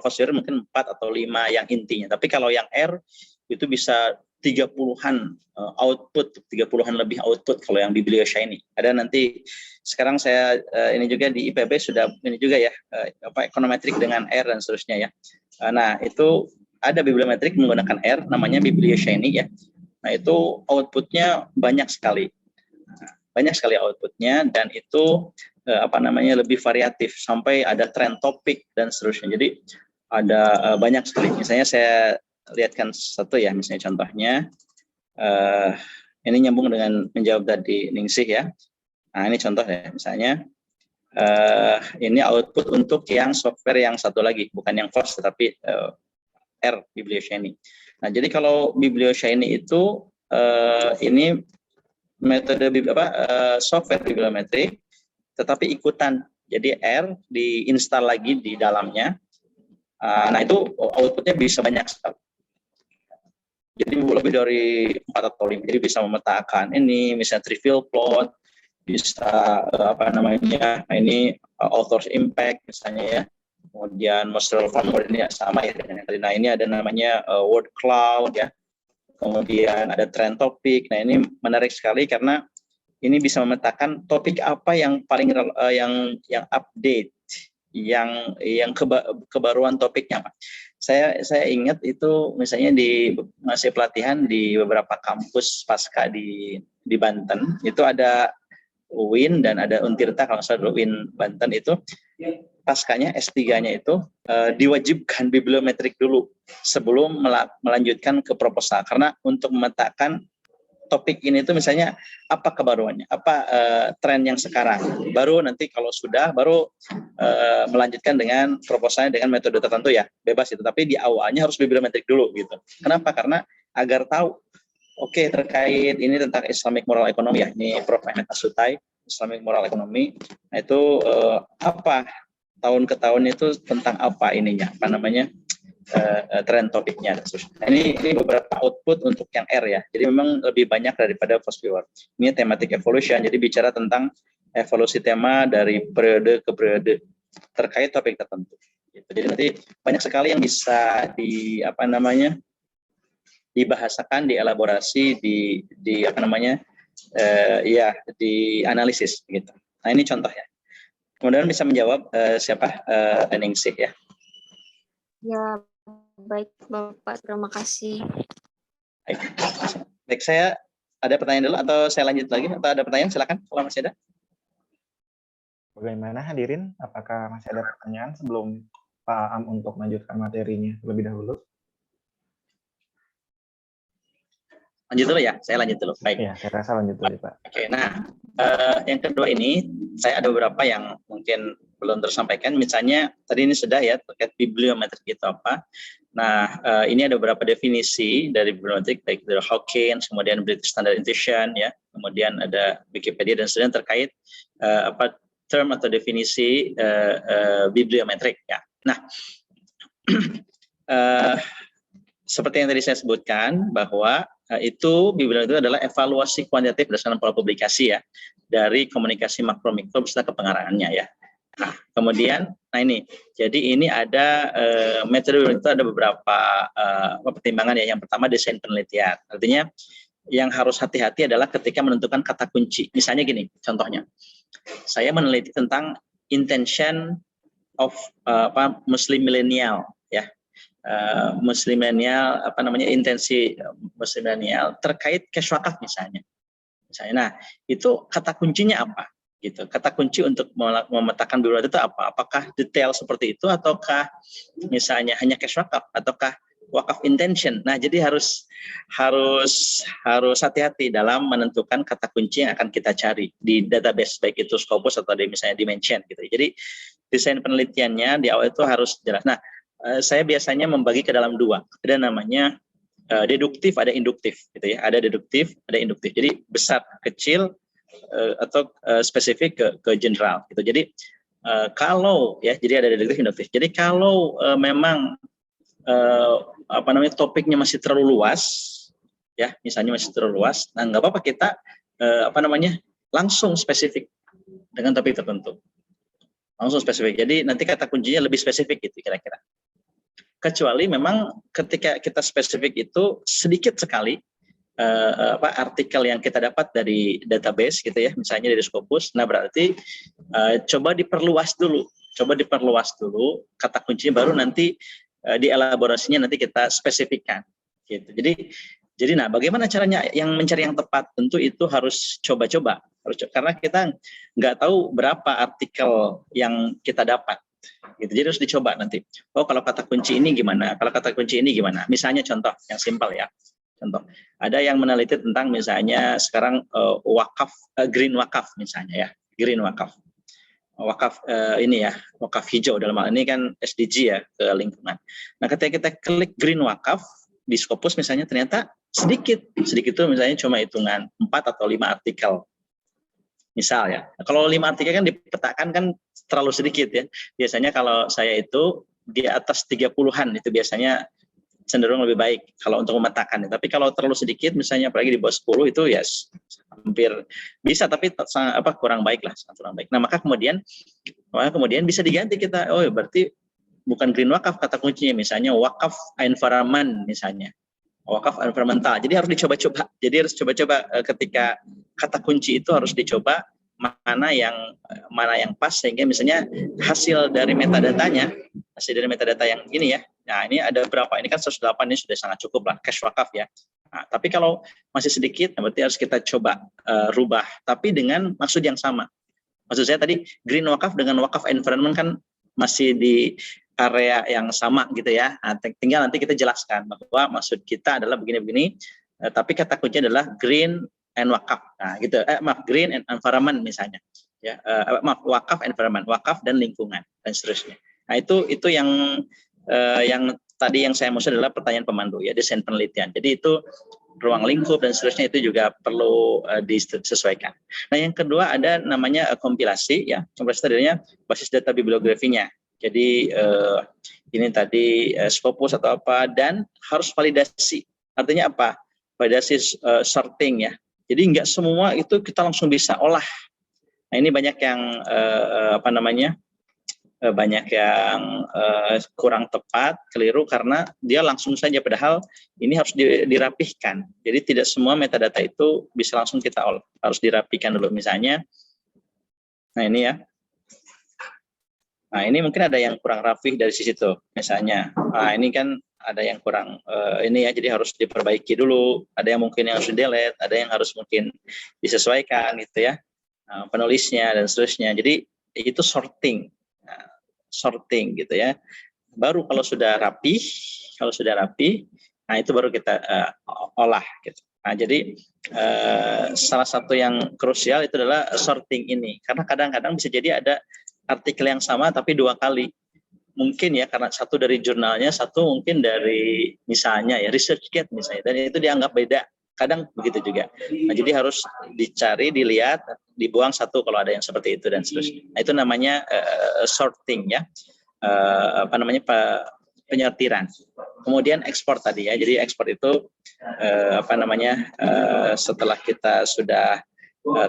FOSS mungkin 4 atau 5 yang intinya, tapi kalau yang R itu bisa 30-an output, 30-an lebih output kalau yang Biblioshiny. Ada nanti sekarang saya ini juga di IPB sudah ini juga ya ekonometrik dengan R dan seterusnya ya. Nah, itu ada bibliometrik menggunakan R namanya Biblioshiny ya. Nah, itu outputnya banyak sekali. Banyak sekali outputnya dan itu lebih variatif sampai ada trend topik dan seterusnya. Jadi ada banyak sekali. Misalnya saya lihatkan satu ya, misalnya contohnya ini nyambung dengan menjawab tadi Ningsih ya. Nah ini contoh ya, misalnya ini output untuk yang software yang satu lagi, bukan yang FOSS tetapi R Biblioshiny. Nah jadi kalau Biblioshiny itu ini metode software bibliometrik tetapi ikutan. Jadi R diinstal lagi di dalamnya. Nah itu outputnya bisa banyak sekali. Jadi lebih dari 4 atau 5. Jadi bisa memetakan ini misalnya trivial plot, bisa ini author's impact misalnya ya. kemudian most relevant word ini sama ya dengan yang tadi. Nah, ini ada namanya word cloud ya. Kemudian ada trend topik. Nah, ini menarik sekali karena ini bisa memetakan topik apa yang paling yang update, yang kebaruan topiknya. Saya ingat itu misalnya di masih pelatihan di beberapa kampus pasca di Banten, itu ada UIN dan ada Untirta, kalau saya dulu UIN Banten itu paskanya S3-nya itu diwajibkan bibliometrik dulu sebelum melanjutkan ke proposal, karena untuk memetakan topik ini tuh misalnya apa kebaruannya, apa tren yang sekarang, baru nanti kalau sudah baru melanjutkan dengan proposalnya dengan metode tertentu ya, bebas itu, tapi di awalnya harus bibliometrik dulu gitu. Kenapa? Karena agar tahu terkait ini tentang Islamic Moral Economy ya, ini Prof. Ahmed Asutai, Islamic Moral Economy. Nah itu apa tahun ke tahun itu tentang apa ininya, apa namanya, trend topiknya. Nah, ini beberapa output untuk yang R ya. Jadi memang lebih banyak daripada first viewer. Ini thematic evolution, jadi bicara tentang evolusi tema dari periode ke periode terkait topik tertentu. Jadi nanti banyak sekali yang bisa dibahasakan, dielaborasi, dianalisis gitu. Nah ini contohnya. Kemudian bisa menjawab Ningsih ya. Ya, baik Bapak, terima kasih. Baik, saya ada pertanyaan dulu atau saya lanjut lagi, atau ada pertanyaan silakan kalau masih ada. Bagaimana hadirin? Apakah masih ada pertanyaan sebelum Pak Am untuk melanjutkan materinya lebih dahulu? Lanjut dulu ya, saya lanjut dulu. Baik. Ya, saya rasa lanjut dulu Pak. Oke, nah yang kedua ini saya ada beberapa yang mungkin belum tersampaikan. Misalnya tadi ini sudah ya terkait bibliometrik itu apa. Nah ini ada beberapa definisi dari bibliometrik, baik dari Hawkins, kemudian British Standard Edition ya, kemudian ada Wikipedia dan sebagainya terkait term atau definisi bibliometrik ya. Nah seperti yang tadi saya sebutkan bahwa itu bibliometrik itu adalah evaluasi kuantitatif berdasarkan pola publikasi ya dari komunikasi makro mikro beserta kepengarangannya ya. Nah kemudian, ini jadi ini ada metode itu ada beberapa pertimbangan ya. Yang pertama desain penelitian, artinya yang harus hati-hati adalah ketika menentukan kata kunci. Misalnya gini, contohnya saya meneliti tentang intention of Muslim milenial ya. Muslim milenial intensi Muslim milenial terkait cash wakaf misalnya. Nah itu kata kuncinya apa gitu, kata kunci untuk memetakan bibliometrik itu apa, apakah detail seperti itu ataukah misalnya hanya cash wakaf ataukah wakaf intention. Nah jadi harus hati-hati dalam menentukan kata kunci yang akan kita cari di database, baik itu Scopus atau misalnya Dimension gitu. Jadi desain penelitiannya di awal itu harus jelas. Nah saya biasanya membagi ke dalam dua, ada namanya deduktif, ada induktif gitu ya, ada deduktif, ada induktif. Jadi besar, kecil, atau spesifik ke general gitu. Jadi kalau ya, jadi ada deduktif, induktif. Jadi kalau memang topiknya masih terlalu luas ya, misalnya masih terlalu luas, nah nggak apa-apa kita langsung spesifik dengan topik tertentu. Langsung spesifik. Jadi nanti kata kuncinya lebih spesifik gitu kira-kira. Kecuali memang ketika kita spesifik itu sedikit sekali artikel yang kita dapat dari database gitu ya, misalnya dari Scopus. Nah berarti coba diperluas dulu kata kuncinya, baru nanti dielaborasinya nanti kita spesifikkan gitu. Jadi nah bagaimana caranya yang mencari yang tepat? Tentu itu harus coba-coba, karena kita nggak tahu berapa artikel yang kita dapat gitu. Jadi harus dicoba nanti. Oh kalau kata kunci ini gimana? Kalau kata kunci ini gimana? Misalnya contoh yang simpel ya. Contoh, ada yang meneliti tentang misalnya sekarang wakaf, green wakaf misalnya ya, green wakaf. Wakaf ini ya, wakaf hijau dalam hal ini kan SDG ya, ke lingkungan. Nah ketika kita klik green wakaf di Scopus misalnya, ternyata sedikit itu misalnya cuma hitungan 4 atau 5 artikel. Misal ya, kalau 5 artikel kan dipetakan kan terlalu sedikit ya. Biasanya kalau saya itu di atas 30-an itu biasanya cenderung lebih baik kalau untuk memetakan. Tapi kalau terlalu sedikit misalnya apalagi di bawah 10 itu ya hampir bisa, tapi kurang baik lah, sangat kurang baik. Nah maka kemudian bisa diganti kita, oh berarti bukan green wakaf kata kuncinya, misalnya wakaf environment misalnya. Wakaf environmental. Jadi harus dicoba-coba. Jadi harus coba-coba ketika kata kunci itu harus dicoba mana yang pas, sehingga misalnya hasil dari metadata yang ini ya. Nah, ini ada berapa? Ini kan 108, ini sudah sangat cukup lah cash wakaf ya. Nah, tapi kalau masih sedikit, berarti harus kita coba rubah, tapi dengan maksud yang sama. Maksud saya tadi green wakaf dengan wakaf environment kan masih di area yang sama gitu ya. Nah, tinggal nanti kita jelaskan bahwa maksud kita adalah begini-begini, tapi kata kuncinya adalah green and wakaf. Nah, gitu. Green and environment misalnya. Ya, wakaf environment, wakaf dan lingkungan dan seterusnya. Nah, itu yang tadi yang saya maksud adalah pertanyaan pemandu ya, desain penelitian. Jadi itu ruang lingkup dan seterusnya itu juga perlu disesuaikan. Nah, yang kedua ada namanya kompilasi ya. Kompilasi tadinya basis data bibliografinya. Jadi ini tadi Scopus atau apa, dan harus validasi. Artinya apa? Validasi sorting ya. Jadi nggak semua itu kita langsung bisa olah. Nah, ini banyak yang banyak yang kurang tepat, keliru karena dia langsung saja, padahal ini harus dirapihkan. Jadi tidak semua metadata itu bisa langsung kita olah, harus dirapihkan dulu misalnya. Nah, ini ya. Nah, ini mungkin ada yang kurang rapih dari sisi itu misalnya. Nah, ini kan ada yang kurang ini ya, jadi harus diperbaiki dulu. Ada yang mungkin yang harus di-delete, ada yang harus mungkin disesuaikan gitu ya, penulisnya dan seterusnya. Jadi itu sorting gitu ya. Baru kalau sudah rapi, nah itu baru kita olah gitu. Nah, jadi salah satu yang krusial itu adalah sorting ini, karena kadang-kadang bisa jadi ada artikel yang sama tapi 2 kali. Mungkin ya karena satu dari jurnalnya, satu mungkin dari misalnya ya ResearchGate misalnya, dan itu dianggap beda. Kadang begitu juga. Nah, jadi harus dicari, dilihat, dibuang satu kalau ada yang seperti itu dan seterusnya. Nah, itu namanya sorting ya. Penyortiran. Kemudian ekspor tadi ya. Jadi ekspor itu setelah kita sudah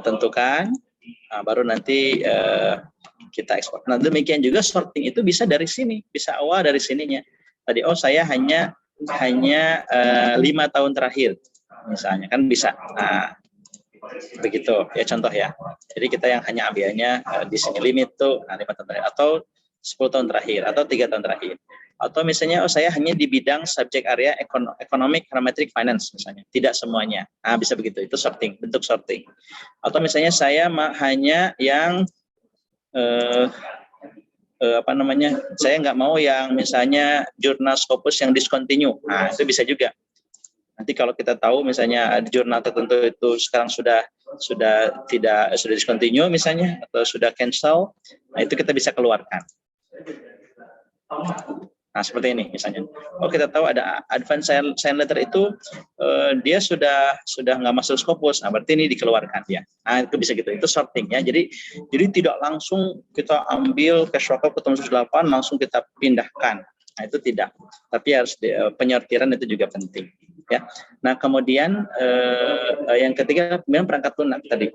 tentukan, baru nanti kita ekspor. Nah, demikian juga sorting itu bisa dari sini, bisa awal dari sininya. Tadi saya hanya 5 tahun terakhir misalnya, kan bisa. Nah, begitu ya contoh ya. Jadi kita yang hanya ambilnya di sini limit tuh 5 tahun terakhir, atau 10 tahun terakhir, atau 3 tahun terakhir. Atau misalnya saya hanya di bidang subject area economic parametric finance misalnya, tidak semuanya. Nah, bisa begitu, itu sorting, bentuk sorting. Atau misalnya saya hanya yang saya nggak mau yang misalnya jurnal Scopus yang discontinue. Nah, itu bisa juga. Nanti kalau kita tahu misalnya jurnal tertentu itu sekarang sudah discontinue misalnya, atau sudah cancel, nah itu kita bisa keluarkan. Nah, seperti ini misalnya. Oh, kita tahu ada advance sign letter itu dia sudah nggak masuk Scopus. Nah, berarti ini dikeluarkan ya. Nah, itu bisa gitu. Itu sorting ya. Jadi tidak langsung kita ambil cash wakaf ketemu 108 langsung kita pindahkan. Nah, itu tidak. Tapi harus penyortiran itu juga penting ya. Nah, kemudian yang ketiga memang perangkat lunak tadi.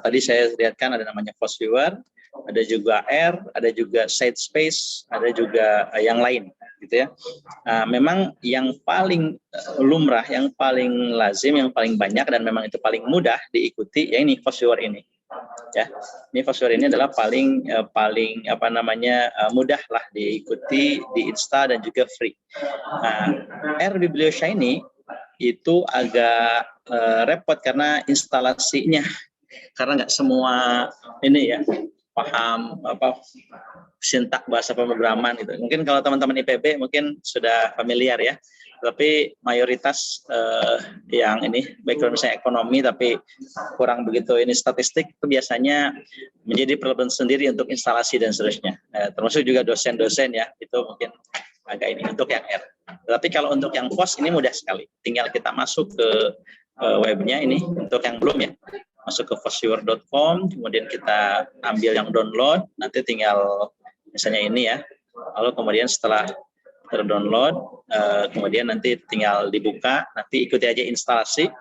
Tadi saya lihatkan ada namanya Fosviewer, ada juga R, ada juga Sidespace, ada juga yang lain gitu ya. Memang yang paling lumrah, yang paling lazim, yang paling banyak dan memang itu paling mudah diikuti ya ini Fosviewer ini. Ya, ini Fosviewer ini adalah paling mudah lah diikuti, diinstal dan juga free. R Biblioshiny itu agak repot karena instalasinya, karena nggak semua ini ya paham sintak bahasa pemrograman gitu. Mungkin kalau teman-teman IPB mungkin sudah familiar ya. Tapi mayoritas yang ini background misalnya ekonomi tapi kurang begitu ini statistik, itu biasanya menjadi problem sendiri untuk instalasi dan seterusnya. Termasuk juga dosen-dosen ya, itu mungkin agak ini untuk yang R. Tapi kalau untuk yang POS ini mudah sekali. Tinggal kita masuk ke webnya ini untuk yang belum ya. Masuk ke fosviewer.com, kemudian kita ambil yang download, nanti tinggal misalnya ini ya. Lalu kemudian setelah terdownload, kemudian nanti tinggal dibuka, nanti ikuti aja instalasi.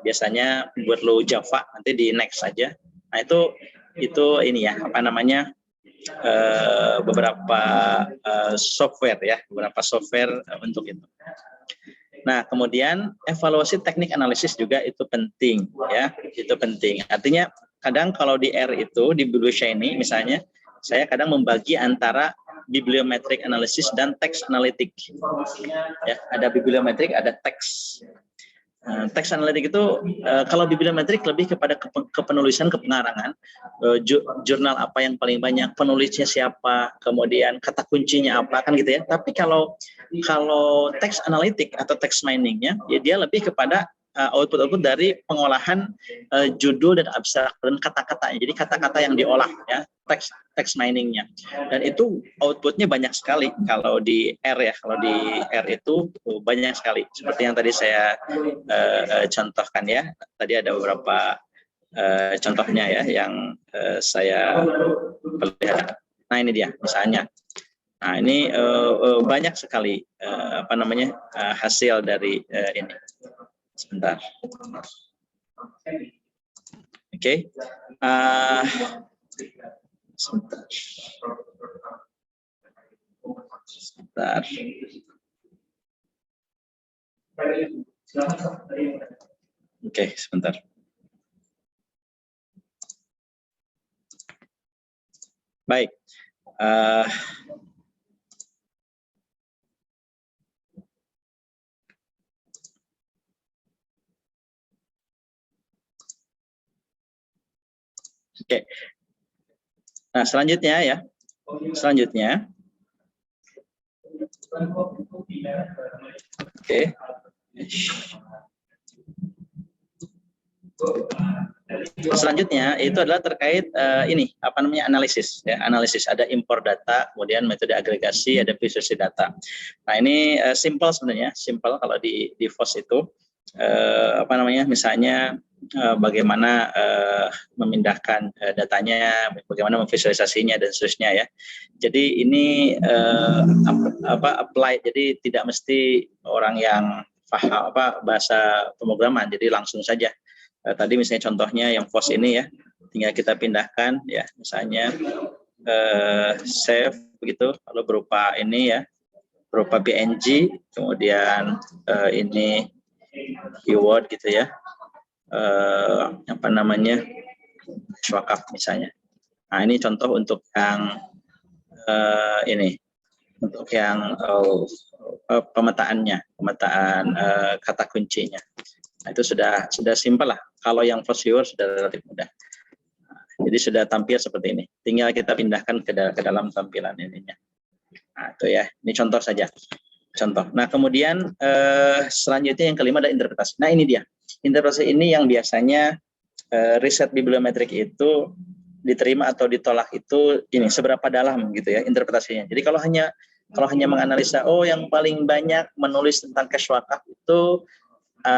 Biasanya buat lo Java, nanti di next saja. Nah, itu ini ya, beberapa software ya, beberapa software untuk itu. Nah, kemudian evaluasi teknik analisis juga itu penting ya, itu penting. Artinya kadang kalau di R itu di Biblioshiny misalnya, saya kadang membagi antara bibliometric analysis dan text analytic. Ya, ada bibliometrik, ada teks. Teks analitik itu kalau bibliometrik lebih kepada kepenulisan, kepengarangan, jurnal apa yang paling banyak, penulisnya siapa, kemudian kata kuncinya apa, kan gitu ya. Tapi kalau teks analitik atau teks miningnya, ya dia lebih kepada output dari pengolahan judul dan abstrak dan kata-katanya. Jadi kata-kata yang diolah ya, teks miningnya. Dan itu outputnya banyak sekali kalau di R ya. Kalau di R itu banyak sekali. Seperti yang tadi saya contohkan ya. Tadi ada beberapa contohnya ya yang saya pelihara. Nah ini dia misalnya. Nah ini banyak sekali hasil dari ini. Sebentar. Oke. Sebentar. Oke, sebentar. Baik. Oke. Nah, selanjutnya ya. Selanjutnya. Oke. Selanjutnya itu adalah terkait analisis ya, analisis. Ada import data, kemudian metode agregasi, ada visualisasi data. Nah, ini simple sebenarnya, simple kalau di FOS itu misalnya bagaimana memindahkan datanya, bagaimana memvisualisasinya dan seterusnya ya. Jadi ini apply, jadi tidak mesti orang yang paham bahasa pemrograman, jadi langsung saja. Tadi misalnya contohnya yang FOS ini ya, tinggal kita pindahkan ya, misalnya save begitu, lalu berupa ini ya, berupa PNG, kemudian ini keyword gitu ya, swakap misalnya. Nah ini contoh untuk yang untuk yang pemetaan kata kuncinya. Nah, itu sudah simpel lah. Kalau yang FOS viewer sudah relatif mudah. Jadi sudah tampil seperti ini. Tinggal kita pindahkan ke dalam tampilan ininya. Nah itu ya. Ini contoh saja. Contoh. Nah kemudian selanjutnya yang kelima adalah interpretasi. Nah ini dia. Interpretasi ini yang biasanya riset bibliometrik itu diterima atau ditolak itu ini seberapa dalam gitu ya interpretasinya. Jadi kalau hanya menganalisa yang paling banyak menulis tentang cash wakaf itu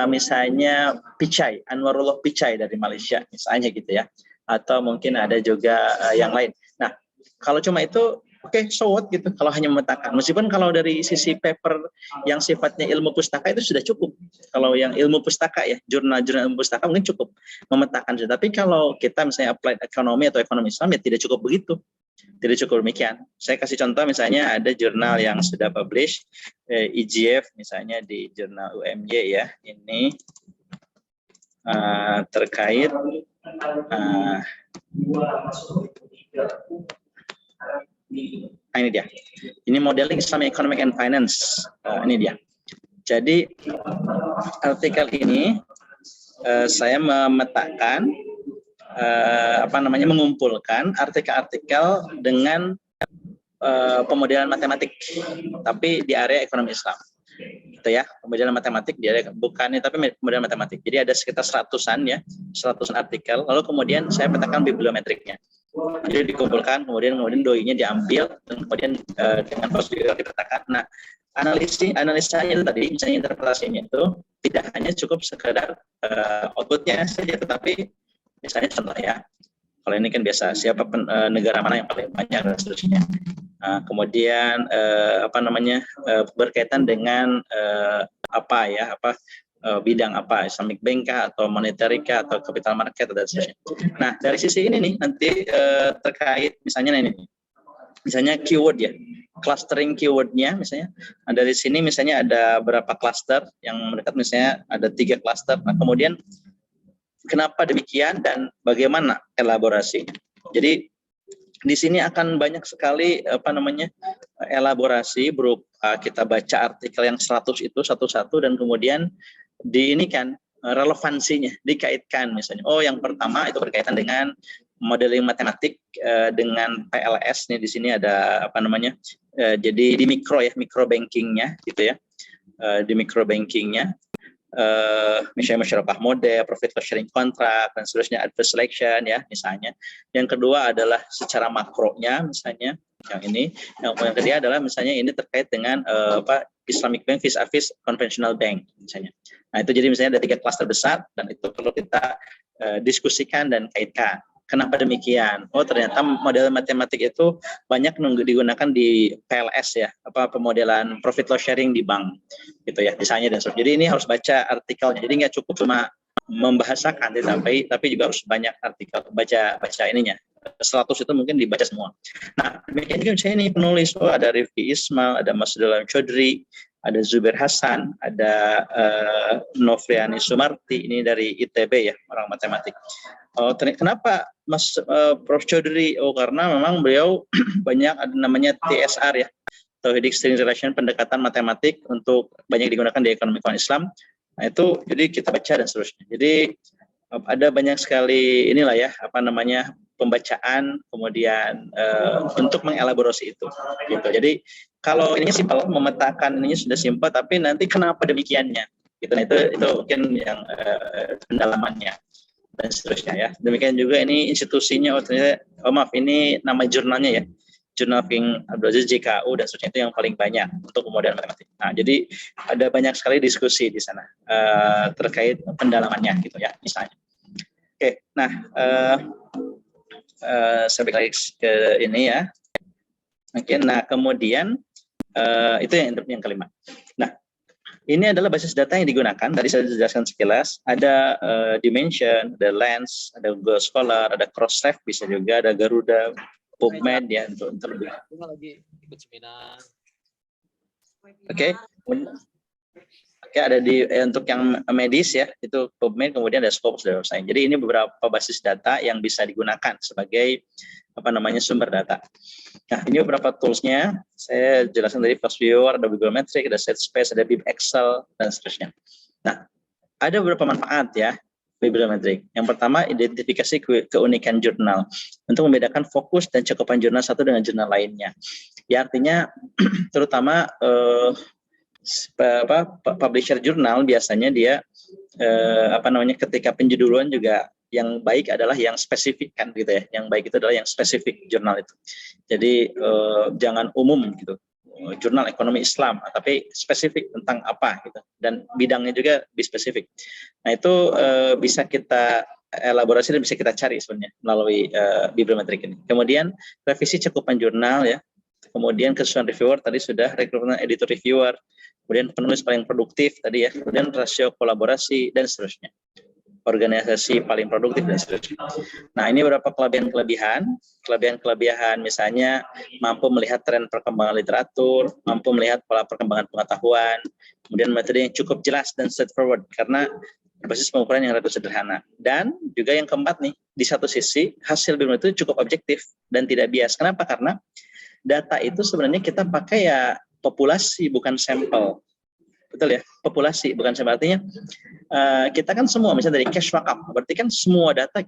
misalnya Pichai, Anwarullah Pichai dari Malaysia misalnya gitu ya, atau mungkin ada juga yang lain. Nah kalau cuma itu oke, so what gitu kalau hanya memetakan. Meskipun kalau dari sisi paper yang sifatnya ilmu pustaka itu sudah cukup. Kalau yang ilmu pustaka ya, jurnal-jurnal ilmu pustaka mungkin cukup memetakan. Tapi kalau kita misalnya applied ekonomi atau ekonomi Islam ya tidak cukup begitu. Tidak cukup demikian. Saya kasih contoh misalnya ada jurnal yang sudah publish, IGF misalnya di jurnal UMJ ya, ini terkait nah ini dia. Ini modeling Islamic Economic and Finance. Ini dia. Jadi artikel ini saya memetakan mengumpulkan artikel-artikel dengan pemodelan matematik, tapi di area ekonomi Islam. Gitu ya, pemodelan matematik di area bukannya tapi pemodelan matematik. Jadi ada sekitar 100-an artikel. Lalu kemudian saya petakan bibliometriknya. Jadi dikumpulkan, kemudian doi-nya diambil, dan kemudian dengan prosedur dipetakan. Nah, analisanya tadi, misalnya interpretasinya itu tidak hanya cukup sekedar outputnya saja, tetapi misalnya contoh ya, kalau ini kan biasa siapa negara mana yang paling banyak dan seterusnya. Kemudian berkaitan dengan bidang apa, Islamic Bank atau monetary atau capital market dan seterusnya. Nah dari sisi ini nih nanti terkait misalnya ini misalnya keyword ya, clustering keywordnya misalnya. Nah, dari sini misalnya ada berapa cluster yang mendekat, misalnya ada 3 cluster. Nah, kemudian kenapa demikian dan bagaimana elaborasi. Jadi di sini akan banyak sekali elaborasi berupa kita baca artikel yang 100 itu satu-satu dan kemudian diinikan relevansinya, dikaitkan misalnya. Oh, yang pertama itu berkaitan dengan modeling matematik dengan PLS nih, di sini ada jadi di micro bankingnya gitu ya. Di micro bankingnya misalnya masyarakat model, profit loss sharing contract dan seterusnya, adverse selection ya misalnya. Yang kedua adalah secara makronya misalnya yang ini. Yang ketiga adalah misalnya ini terkait dengan Islamic Bank vis-a-vis conventional bank misalnya. Nah, itu jadi misalnya ada 3 klaster besar dan itu perlu kita diskusikan dan kaitkan. Kenapa demikian? Oh, ternyata model matematik itu banyak digunakan di PLS ya, pemodelan profit loss sharing di bank, gitu ya, misalnya dan sebagainya. Jadi ini harus baca artikelnya. Jadi nggak cukup cuma membahasakan, tapi juga harus banyak artikel, baca ininya. 100 itu mungkin dibaca semua. Nah, demikian juga misalnya ini penulis, ada Rifki Ismail, ada Mas Dolan Chodri, ada Zubair Hasan, ada Novriani Sumarti, ini dari ITB ya, orang matematik. Kenapa Mas Prof Chodri? Oh, karena memang beliau banyak ada namanya TSR ya, Tauhidic String Relation, pendekatan matematik untuk banyak digunakan di ekonomi Islam. Nah, itu jadi kita baca dan seterusnya. Jadi ada banyak sekali inilah ya, pembacaan kemudian untuk mengelaborasi itu gitu. Jadi kalau ininya simpel, memetakan ininya sudah simpel, tapi nanti kenapa demikiannya gitu. Nah, itu mungkin yang pendalamannya dan seterusnya ya. Demikian juga ini institusinya, ini nama jurnalnya ya, Jurnal King Abdul Aziz JKU dan seterusnya, itu yang paling banyak untuk kemudian matematik. Nah, jadi ada banyak sekali diskusi di sana terkait pendalamannya gitu ya misalnya. Oke, nah saya balik lagi ke ini ya. Oke, nah kemudian itu yang kelima. Nah, ini adalah basis data yang digunakan. Tadi saya jelaskan sekilas. Ada Dimension, ada Lens, ada Google Scholar, ada Crossref bisa juga, ada Garuda, PubMed ya untuk lebih. Lagi ikut seminar. Oke, ada untuk yang medis ya, itu PubMed, kemudian ada Scopus dan lain-lain. Jadi ini beberapa basis data yang bisa digunakan sebagai sumber data. Nah, ini beberapa toolsnya. Saya jelaskan dari FastViewer, ada Google Metric, ada SetSpace, ada Bib Excel dan seterusnya. Nah, ada beberapa manfaat ya bibliometrik. Yang pertama, identifikasi keunikan jurnal untuk membedakan fokus dan cakupan jurnal satu dengan jurnal lainnya. Ya, artinya terutama publisher jurnal biasanya dia ketika penjudulan juga yang baik adalah yang spesifik kan gitu ya. Yang baik itu adalah yang spesifik jurnal itu. Jadi jangan umum gitu. Jurnal ekonomi Islam, tapi spesifik tentang apa gitu, dan bidangnya juga lebih spesifik. Nah, itu bisa kita elaborasi dan bisa kita cari sebenarnya melalui bibliometrik ini. Kemudian revisi cakupan jurnal ya, kemudian kesesuaian reviewer tadi sudah, rekrutmen editor reviewer, kemudian penulis paling produktif tadi ya, kemudian rasio kolaborasi dan seterusnya, organisasi paling produktif dan seterusnya. Nah, ini beberapa kelebihan misalnya mampu melihat tren perkembangan literatur, mampu melihat pola perkembangan pengetahuan, kemudian metode yang cukup jelas dan straightforward karena berbasis pengukuran yang relatif sederhana. Dan juga yang keempat nih, di satu sisi hasil bibliometrik itu cukup objektif dan tidak bias. Kenapa? Karena data itu sebenarnya kita pakai ya populasi bukan sampel. Betul ya, populasi bukan sampel. Artinya kita kan semua misalnya dari cash markup, berarti kan semua data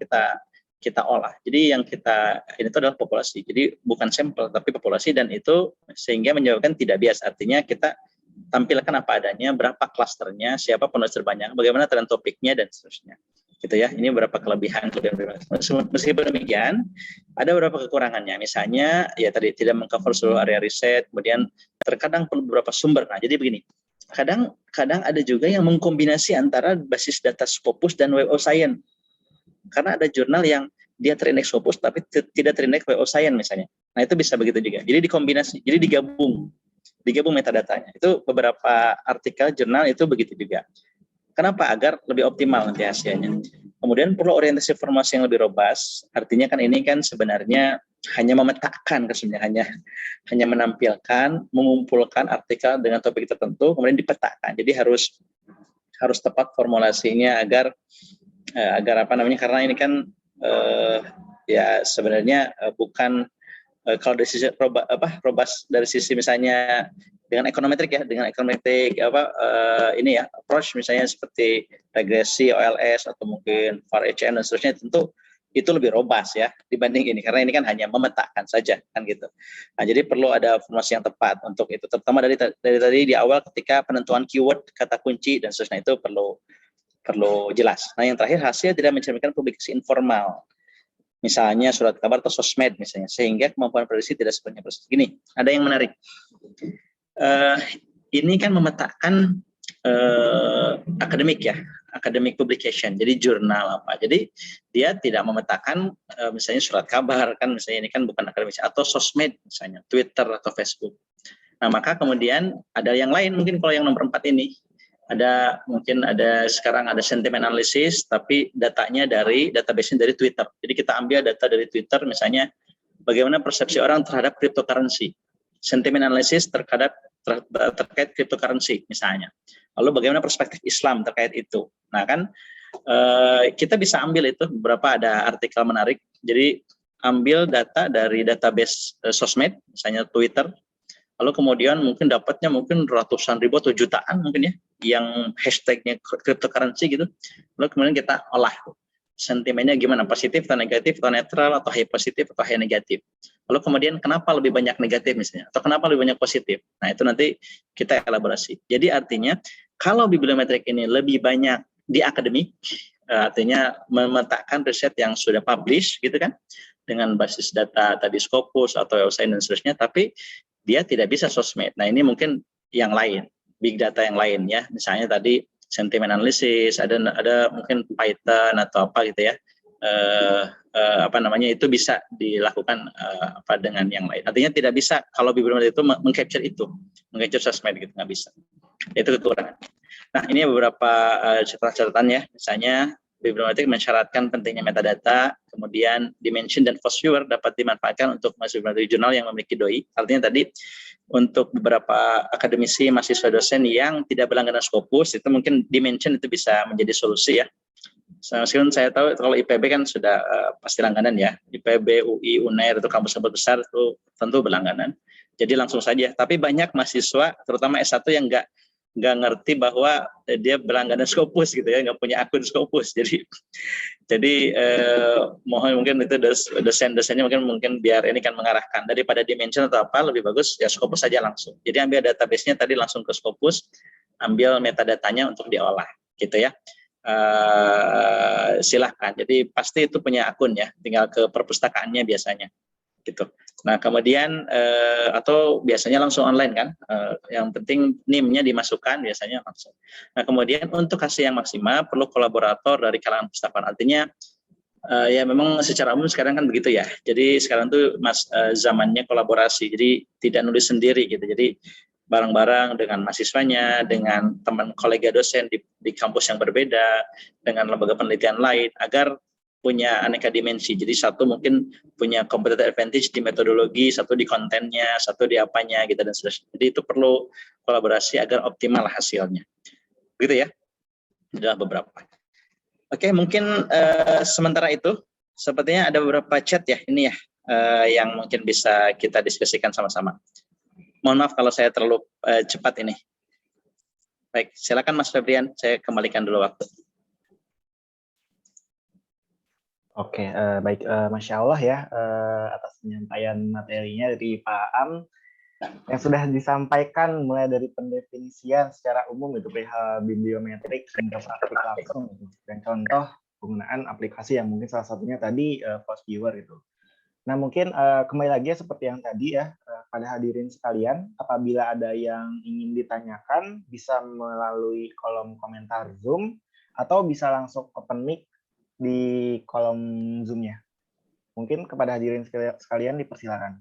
kita olah. Jadi yang kita ini itu adalah populasi. Jadi bukan sampel tapi populasi, dan itu sehingga menyebabkan tidak bias. Artinya kita tampilkan apa adanya, berapa klasternya, siapa penulis terbanyak, bagaimana tren topiknya dan seterusnya. Gitu ya. Ini beberapa kelebihan. Meskipun demikian, ada beberapa kekurangannya. Misalnya ya tadi tidak mengcover seluruh area riset, kemudian terkadang perlu beberapa sumber. Nah, jadi begini. Kadang ada juga yang mengkombinasi antara basis data Scopus dan Web of Science. Karena ada jurnal yang dia terindeks Scopus tapi tidak terindeks Web of Science misalnya. Nah, itu bisa begitu juga. Jadi dikombinasi, jadi digabung metadatanya. Itu beberapa artikel jurnal itu begitu juga. Kenapa? Agar lebih optimal nanti hasilnya. Kemudian perlu orientasi informasi yang lebih robust. Artinya kan ini kan sebenarnya hanya memetakan, sebenarnya hanya menampilkan, mengumpulkan artikel dengan topik tertentu, kemudian dipetakan. Jadi harus tepat formulasinya agar apa namanya, karena ini kan ya sebenarnya bukan kalau dari sisi robust dari sisi misalnya dengan ekonometrik ya, dengan ekonometrik ini ya approach misalnya seperti regresi OLS atau mungkin VAR ECM dan seterusnya, tentu itu lebih robust ya dibanding ini, karena ini kan hanya memetakan saja kan gitu. Nah, jadi perlu ada formasi yang tepat untuk itu, terutama dari tadi di awal ketika penentuan keyword, kata kunci dan seterusnya, itu perlu jelas. Nah, yang terakhir, hasil tidak mencerminkan publikasi informal, misalnya surat kabar atau sosmed misalnya, sehingga kemampuan prediksi tidak sepenuhnya proses. Gini, ada yang menarik. Ini kan memetakan akademik ya, academic publication, jadi jurnal apa. Jadi dia tidak memetakan misalnya surat kabar kan, misalnya ini kan bukan akademis, atau sosmed misalnya Twitter atau Facebook. Nah, maka kemudian ada yang lain, mungkin kalau yang nomor 4 ini mungkin sekarang ada sentiment analysis, tapi datanya dari database-nya dari Twitter. Jadi kita ambil data dari Twitter, misalnya bagaimana persepsi orang terhadap cryptocurrency, sentiment analysis terkait cryptocurrency misalnya. Lalu bagaimana perspektif Islam terkait itu. Nah kan kita bisa ambil itu, beberapa ada artikel menarik. Jadi ambil data dari database sosmed, misalnya Twitter, lalu kemudian mungkin dapatnya mungkin ratusan ribu atau jutaan mungkin ya, yang hashtagnya cryptocurrency gitu. Lalu kemudian kita olah sentimennya gimana, positif atau negatif atau netral atau high positif atau high negatif. Lalu kemudian kenapa lebih banyak negatif misalnya, atau kenapa lebih banyak positif. Nah itu nanti kita elaborasi. Jadi artinya kalau bibliometrik ini lebih banyak di akademik, artinya memetakan riset yang sudah publish gitu kan, dengan basis data tadi Scopus atau website dan seterusnya, tapi dia tidak bisa sosmed. Nah ini mungkin yang lain, big data yang lain ya, misalnya tadi sentiment analysis, ada mungkin Python atau apa gitu ya, itu bisa dilakukan dengan yang lain. Artinya tidak bisa kalau bibliometrik itu mengcapture sosmed gitu, nggak bisa. Itu kekurangan. Nah ini beberapa catatan ya, misalnya bibliometrik mensyaratkan pentingnya metadata, kemudian dimension dan force viewer dapat dimanfaatkan untuk mahasiswa jurnal yang memiliki DOI. Artinya tadi untuk beberapa akademisi, mahasiswa, dosen yang tidak berlangganan Scopus, itu mungkin dimension itu bisa menjadi solusi ya. Meskipun saya tahu kalau IPB kan sudah pasti langganan ya, IPB, UI, UNER itu kampus-kampus besar itu tentu berlangganan. Jadi langsung saja. Tapi banyak mahasiswa, terutama S1 yang nggak ngerti bahwa dia berlangganan Scopus gitu ya, nggak punya akun Scopus. Jadi mohon mungkin itu dosen-dosennya mungkin biar ini kan mengarahkan, daripada dimension atau apa, lebih bagus ya Scopus saja langsung. Jadi ambil database-nya tadi langsung ke Scopus, ambil metadatanya untuk diolah gitu ya. Silahkan. Jadi pasti itu punya akun ya, tinggal ke perpustakaannya biasanya gitu. Nah kemudian atau biasanya langsung online kan, yang penting NIM-nya dimasukkan biasanya langsung. Nah kemudian untuk hasil yang maksimal perlu kolaborator dari kalangan perpustakaan. Artinya ya memang secara umum sekarang kan begitu ya. Jadi sekarang tuh zamannya kolaborasi. Jadi tidak nulis sendiri gitu. Jadi bareng-bareng dengan mahasiswanya, dengan teman kolega dosen di kampus yang berbeda, dengan lembaga penelitian lain, agar punya aneka dimensi. Jadi satu mungkin punya competitive advantage di metodologi, satu di kontennya, satu di apanya gitu dan seterusnya. Jadi itu perlu kolaborasi agar optimal hasilnya. Begitu ya. Sudah beberapa. Oke, mungkin sementara itu sepertinya ada beberapa chat ya ini ya yang mungkin bisa kita diskusikan sama-sama. Mohon maaf kalau saya terlalu cepat ini. Baik, silakan Mas Febrian, saya kembalikan dulu waktu. Oke, baik, Masya Allah ya atas penyampaian materinya dari Pak Am yang sudah disampaikan mulai dari pendefinisian secara umum itu perihal bibliometrik hingga praktik langsung gitu. Dan contoh penggunaan aplikasi yang mungkin salah satunya tadi Force Viewer itu. Nah mungkin kembali lagi seperti yang tadi ya, pada hadirin sekalian, apabila ada yang ingin ditanyakan bisa melalui kolom komentar Zoom atau bisa langsung open mic di kolom Zoom-nya. Mungkin kepada hadirin sekalian dipersilakan.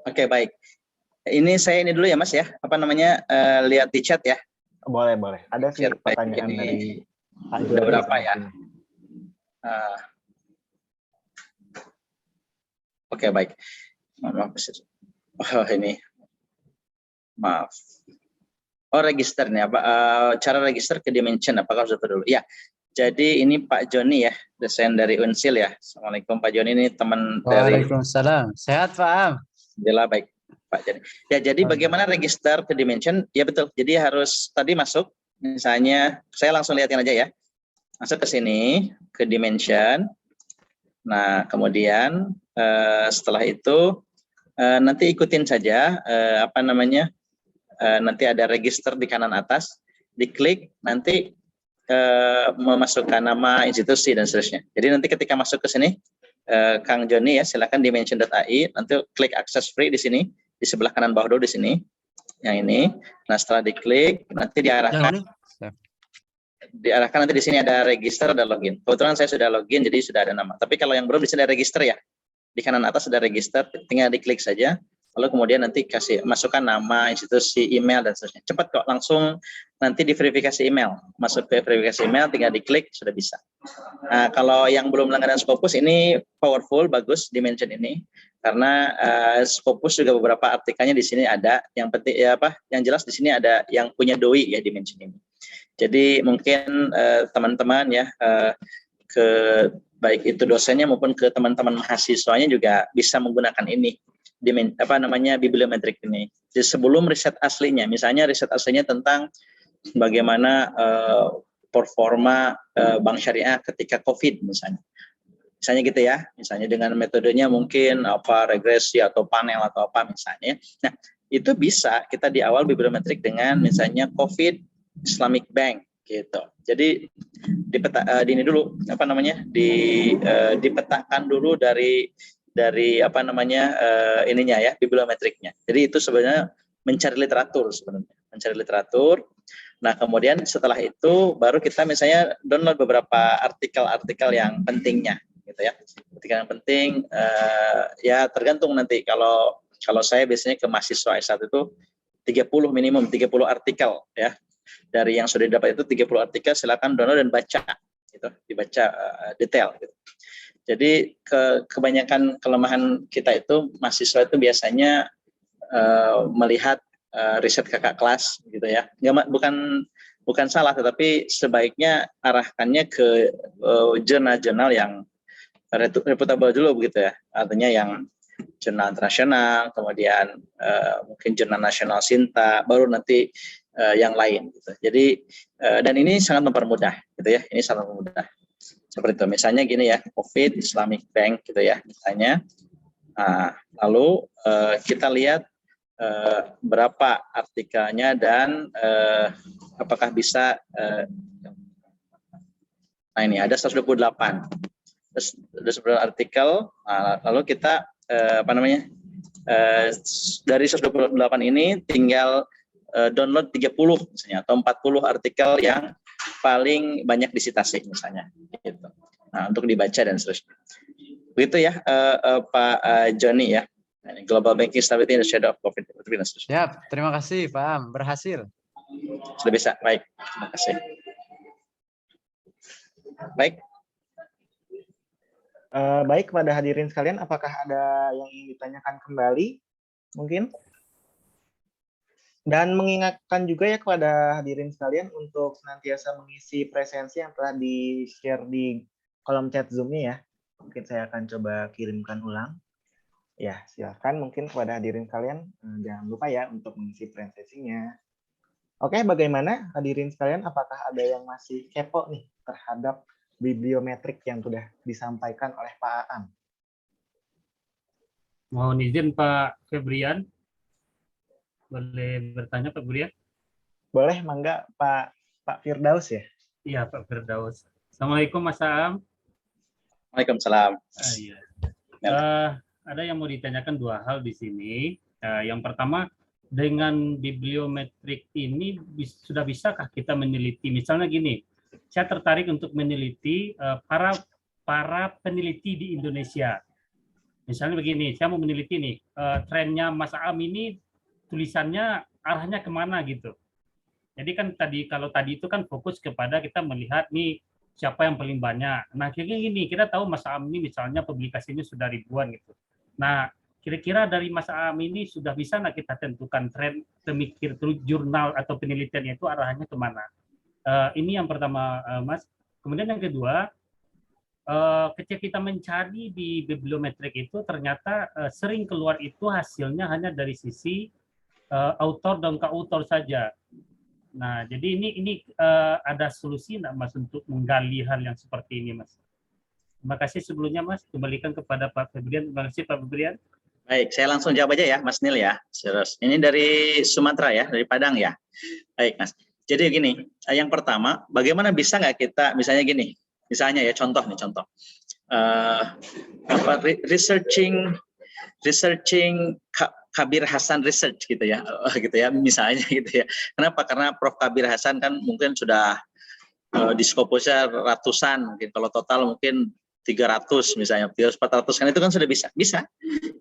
Oke, baik. Ini saya dulu ya Mas ya, lihat di chat ya. Boleh, boleh. Ada sih Share baik pertanyaan ini. dari Pak Ada Joni berapa ya? sepertinya. Oke, baik. Maaf. Oh, ini. Maaf. Oh, register nih apa? Cara register ke Dimension apakah harus daftar dulu? Ya. Jadi ini Pak Joni ya, desain dari Unsil ya. Assalamualaikum Pak Joni, ini teman dari. Waalaikumsalam. Sehat Pak Am? Alhamdulillah baik Pak Joni. Ya, jadi bagaimana register ke Dimension? Ya betul. Jadi harus tadi masuk, misalnya saya langsung lihatin aja ya. Masuk ke sini ke Dimension. Nah, kemudian setelah itu nanti ikutin saja apa namanya? Nanti ada register di kanan atas, diklik nanti memasukkan nama institusi dan seterusnya. Jadi nanti ketika masuk ke sini, Kang Joni ya, silakan dimension.ai, nanti klik akses free di sini, di sebelah kanan bawah dulu di sini, yang ini. Nah setelah diklik, nanti diarahkan nanti di sini ada register, ada login. Kebetulan saya sudah login, jadi sudah ada nama. Tapi kalau yang belum di sini ada register ya, di kanan atas ada register, tinggal diklik saja. Lalu kemudian nanti masukkan nama, institusi, email, dan seterusnya. Cepat kok, langsung nanti diverifikasi email. Masuk ke verifikasi email, tinggal diklik, sudah bisa. Nah, kalau yang belum langganan Scopus, ini powerful, bagus, Dimension ini. Karena Scopus juga beberapa artikelnya di sini ada. Yang penting, ya apa? Yang jelas di sini ada yang punya doi ya, Dimension ini. Jadi mungkin teman-teman ya, baik itu dosennya maupun ke teman-teman mahasiswanya juga bisa menggunakan ini. Bibliometrik ini. Jadi sebelum riset aslinya, misalnya riset aslinya tentang bagaimana performa bank syariah ketika COVID misalnya gitu ya, misalnya dengan metodenya mungkin regresi atau panel atau apa misalnya. Nah itu bisa kita di awal bibliometrik dengan misalnya COVID Islamic Bank gitu. Jadi dipetakan dulu dari ininya ya, bibliometriknya. Jadi itu sebenarnya mencari literatur sebenarnya, Nah, kemudian setelah itu baru kita misalnya download beberapa artikel-artikel yang pentingnya gitu ya. Artikel yang penting ya tergantung nanti kalau saya biasanya ke mahasiswa S1 itu 30 artikel ya. Dari yang sudah didapat itu 30 artikel, silakan download dan baca gitu, dibaca detail gitu. Jadi kebanyakan kelemahan kita itu mahasiswa itu biasanya melihat riset kakak kelas gitu ya. Bukan salah, tetapi sebaiknya arahkannya ke jurnal-jurnal yang reputable dulu begitu ya. Artinya yang jurnal internasional, kemudian mungkin jurnal nasional Sinta, baru nanti yang lain gitu. Jadi dan ini sangat mempermudah gitu ya. Ini sangat mempermudah. Seperti itu, misalnya gini ya, COVID Islamic Bank gitu ya, misalnya. Nah, lalu kita lihat berapa artikelnya dan apakah bisa. Nah ini ada 128. Terus ada 128 artikel. Nah, lalu kita dari 128 ini tinggal download 30 misalnya atau 40 artikel yang paling banyak disitasi misalnya gitu. Nah, untuk dibaca dan seterusnya. Begitu ya Pak Joni ya. Global Banking Stability in the Shadow of COVID. Ya, terima kasih Pak Am, berhasil. Sudah bisa, baik. Terima kasih. Baik. Baik, kepada hadirin sekalian, apakah ada yang ingin ditanyakan kembali? Mungkin? Dan mengingatkan juga ya kepada hadirin sekalian untuk senantiasa mengisi presensi yang telah di-share di kolom chat Zoom-nya ya. Mungkin saya akan coba kirimkan ulang. Ya, silakan mungkin kepada hadirin sekalian, jangan lupa ya untuk mengisi presensinya. Oke, bagaimana hadirin sekalian? Apakah ada yang masih kepo nih terhadap bibliometrik yang sudah disampaikan oleh Pak Aan? Mohon izin Pak Febrian. Boleh bertanya Pak Febrian? Boleh, mangga Pak Firdaus ya? Iya, Pak Firdaus. Assalamualaikum Mas Aam. Waalaikumsalam. Iya. Ada yang mau ditanyakan dua hal di sini. Yang pertama, dengan bibliometrik ini sudah bisakah kita meneliti? Misalnya gini, saya tertarik untuk meneliti para peneliti di Indonesia. Misalnya begini, saya mau meneliti nih, trennya Mas Aam ini tulisannya arahnya kemana gitu. Jadi kan kalau tadi itu kan fokus kepada kita melihat nih siapa yang paling banyak. Nah, akhirnya gini, kita tahu Mas Am ini misalnya publikasinya sudah ribuan gitu. Nah, kira-kira dari Mas Am ini sudah bisa nggak kita tentukan tren pemikir jurnal atau penelitiannya itu arahnya kemana? Ini yang pertama, Mas. Kemudian yang kedua, ketika kita mencari di bibliometrik itu ternyata sering keluar itu hasilnya hanya dari sisi autor dan koautor saja. Nah, jadi ini ada solusi nggak, Mas, untuk menggali hal yang seperti ini, Mas? Terima kasih sebelumnya, Mas. Kembalikan kepada Pak Febrian. Terima kasih, Pak Febrian. Baik, saya langsung jawab aja ya, Mas Nil ya. Terus, ini dari Sumatera ya, dari Padang ya. Baik, Mas. Jadi gini, yang pertama, bagaimana bisa nggak kita, misalnya gini, misalnya ya contoh, researching Kabir Hasan Research gitu ya, misalnya gitu ya. Kenapa? Karena Prof Kabir Hasan kan mungkin sudah di Scopusnya ratusan, mungkin kalau total mungkin 300 misalnya, 400 kan itu kan sudah bisa.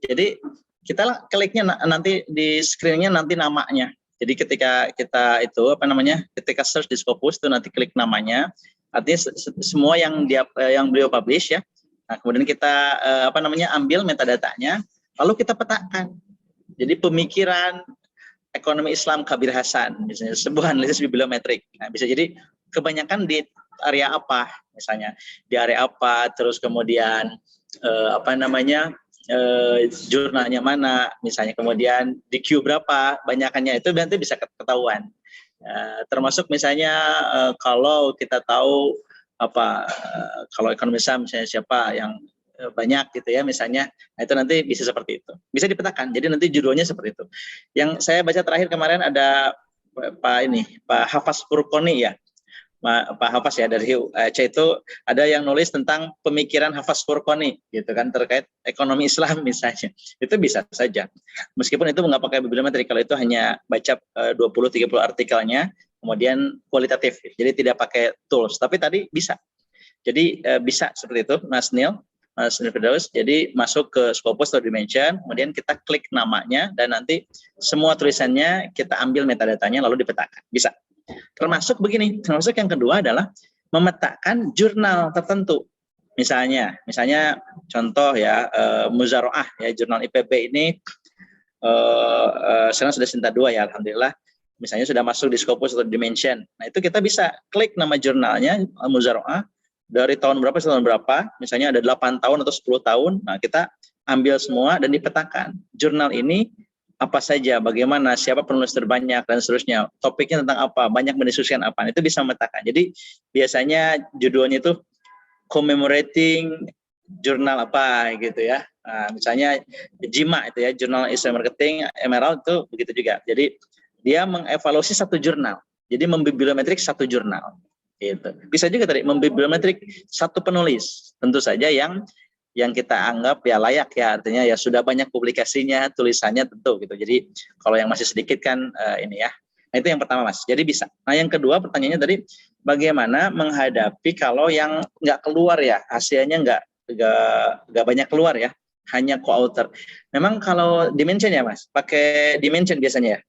Jadi kita kliknya nanti di screeningnya nanti namanya. Jadi ketika kita ketika search di Scopus itu nanti klik namanya, artinya semua yang beliau publish ya. Nah, kemudian kita ambil metadatanya, lalu kita petakan. Jadi pemikiran ekonomi Islam Kabir Hasan, misalnya sebuah analisis bibliometrik. Nah, bisa jadi kebanyakan di area apa, misalnya di area apa, terus kemudian jurnalnya mana, misalnya kemudian di Q berapa, banyakannya itu nanti bisa ketahuan. Termasuk misalnya kalau kita tahu kalau ekonomi Islam misalnya siapa yang banyak gitu ya misalnya, nah itu nanti bisa seperti itu, bisa dipetakan. Jadi nanti judulnya seperti itu. Yang saya baca terakhir kemarin ada Pak Hafaz Furqoni ya, Pak Hafaz ya dari Aceh, itu ada yang nulis tentang pemikiran Hafaz Furqoni gitu kan terkait ekonomi Islam misalnya. Itu bisa saja. Meskipun itu nggak pakai bibliometrik, kalau itu hanya baca 20-30 artikelnya, kemudian kualitatif. Jadi tidak pakai tools, tapi tadi bisa. Jadi bisa seperti itu, Mas Nil Firdaus. Jadi masuk ke Scopus atau Dimension, kemudian kita klik namanya dan nanti semua tulisannya kita ambil metadatanya lalu dipetakan. Bisa. Termasuk yang kedua adalah memetakan jurnal tertentu. Misalnya contoh ya, Muzaroah ya, jurnal IPB ini sekarang sudah Sinta 2 ya, alhamdulillah. Misalnya sudah masuk di Scopus atau Dimension. Nah, itu kita bisa klik nama jurnalnya Muzaroah dari tahun berapa sampai tahun berapa, misalnya ada 8 tahun atau 10 tahun. Nah, kita ambil semua dan dipetakan. Jurnal ini apa saja, bagaimana, siapa penulis terbanyak, dan seterusnya. Topiknya tentang apa, banyak mendiskusikan apa. Itu bisa memetakan. Jadi biasanya judulnya itu commemorating jurnal apa gitu ya. Nah, misalnya JIMA itu ya, Jurnal Islam Marketing, Emerald itu begitu juga. Jadi dia mengevaluasi satu jurnal. Jadi membibliometrik satu jurnal. Gitu. Bisa juga tadi membibliometrik satu penulis. Tentu saja yang kita anggap ya layak ya, artinya ya sudah banyak publikasinya, tulisannya tentu gitu. Jadi kalau yang masih sedikit kan ini ya. Nah, itu yang pertama, Mas. Jadi bisa. Nah, yang kedua pertanyaannya tadi bagaimana menghadapi kalau yang nggak keluar ya, hasilnya nggak banyak keluar ya, hanya co-author. Memang kalau Dimension ya, Mas, pakai Dimension biasanya ya.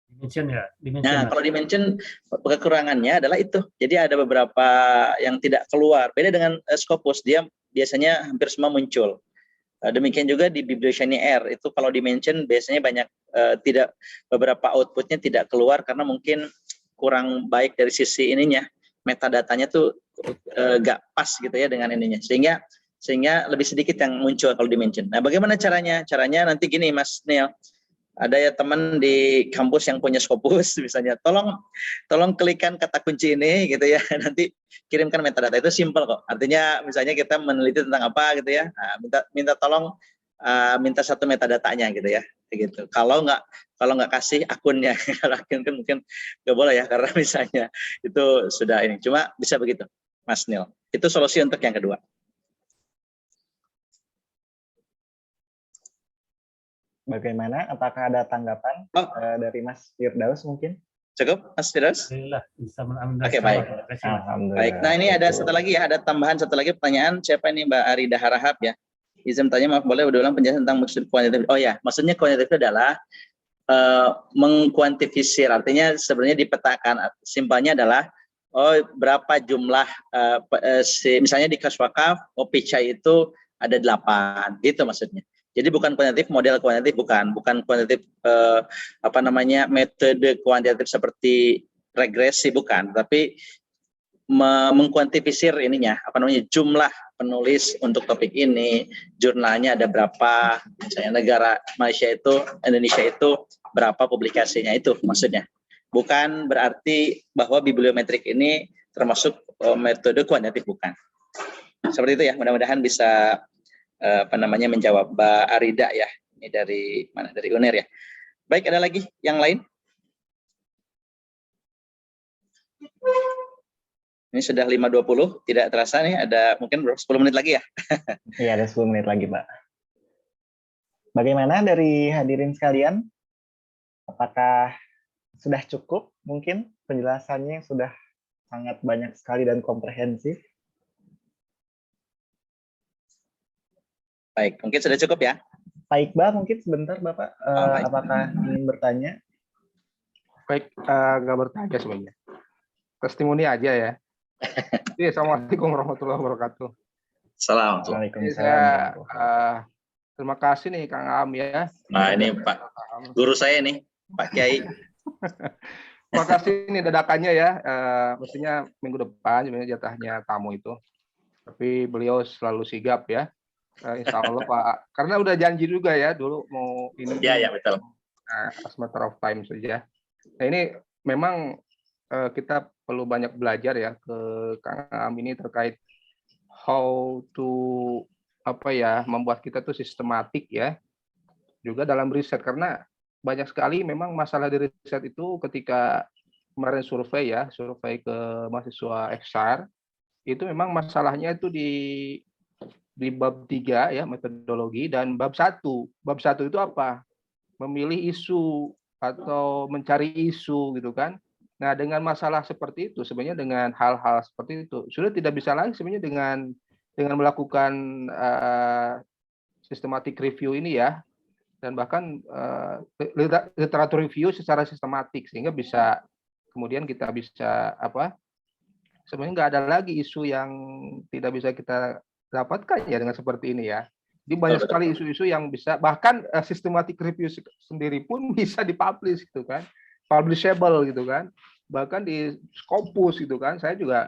Dimension ya. Nah, kalau Dimension kekurangannya adalah itu. Jadi ada beberapa yang tidak keluar. Beda dengan Scopus, dia biasanya hampir semua muncul. Demikian juga di Biblioshiny R, itu kalau Dimension biasanya banyak beberapa outputnya tidak keluar karena mungkin kurang baik dari sisi ininya, metadatanya tuh gak pas gitu ya dengan ininya, sehingga lebih sedikit yang muncul kalau Dimension. Nah, bagaimana caranya? Caranya nanti gini, Mas Neil. Ada ya teman di kampus yang punya Scopus misalnya, tolong klikkan kata kunci ini gitu ya, nanti kirimkan metadata. Itu simple kok. Artinya misalnya kita meneliti tentang apa gitu ya, nah, minta satu metadatanya gitu ya, gitu. Kalau nggak kasih akunnya, kalau akun kan mungkin nggak boleh ya, karena misalnya itu sudah ini. Cuma bisa begitu, Mas Nil. Itu solusi untuk yang kedua. Bagaimana? Apakah ada tanggapan dari Mas Firdaus mungkin? Cukup, Mas Firdaus? Oke, baik. Baik. Nah, ini ada satu lagi ya, ada tambahan satu lagi pertanyaan. Siapa ini, Mbak Arida Harahap ya? Izin tanya, maaf boleh ulang penjelasan tentang maksud kuantitatif. Oh ya, maksudnya kuantitatif adalah mengkuantifisir, artinya sebenarnya dipetakan. Simpelnya adalah berapa jumlah misalnya di kas wakaf OPCA itu ada 8 gitu maksudnya. Jadi bukan kuantitatif, model kuantitatif bukan kuantitatif metode kuantitatif seperti regresi bukan, tapi mengkuantifisir jumlah penulis untuk topik ini, jurnalnya ada berapa, misalnya Indonesia itu berapa publikasinya, itu maksudnya. Bukan berarti bahwa bibliometrik ini termasuk metode kuantitatif, bukan. Seperti itu ya, mudah-mudahan bisa menjawab Mbak Arida ya. Ini dari mana? Dari UNER ya. Baik, ada lagi yang lain? Ini sudah 5.20, tidak terasa nih, ada mungkin 10 menit lagi ya? Iya, ada 10 menit lagi, Pak. Bagaimana dari hadirin sekalian? Apakah sudah cukup mungkin penjelasannya sudah sangat banyak sekali dan komprehensif? Baik, mungkin sudah cukup ya? Pak Iqbal, mungkin sebentar Bapak, apakah ingin bertanya? Baik, nggak bertanya sebenarnya. Testimoni aja ya. Assalamualaikum warahmatullahi wabarakatuh. Waalaikumsalam. Terima kasih nih Kang Am ya. Nah ini Pak guru saya nih, Pak Kiai. Terima kasih nih dadakannya ya. Mestinya minggu depan sebenarnya jatahnya tamu itu. Tapi beliau selalu sigap ya. Insya Allah Pak. Karena udah janji juga ya dulu mau ini. Iya betul. As matter of time saja. Nah ini memang kita perlu banyak belajar ya ke Kang Am ini terkait how to membuat kita tuh sistematik ya juga dalam riset, karena banyak sekali memang masalah di riset itu ketika kemarin survei ke mahasiswa XR itu memang masalahnya itu di bab 3 ya metodologi dan bab 1. Bab 1 itu apa? Memilih isu atau mencari isu gitu kan. Nah, dengan masalah seperti itu, sebenarnya dengan hal-hal seperti itu, sudah tidak bisa lagi sebenarnya dengan melakukan systematic review ini ya, dan bahkan literatur review secara sistematik, sehingga bisa kemudian kita bisa sebenarnya nggak ada lagi isu yang tidak bisa kita dapatkan ya dengan seperti ini ya. Jadi banyak sekali isu-isu yang bisa, bahkan systematic review sendiri pun bisa dipublish gitu kan. Publishable gitu kan, bahkan di Scopus gitu kan. Saya juga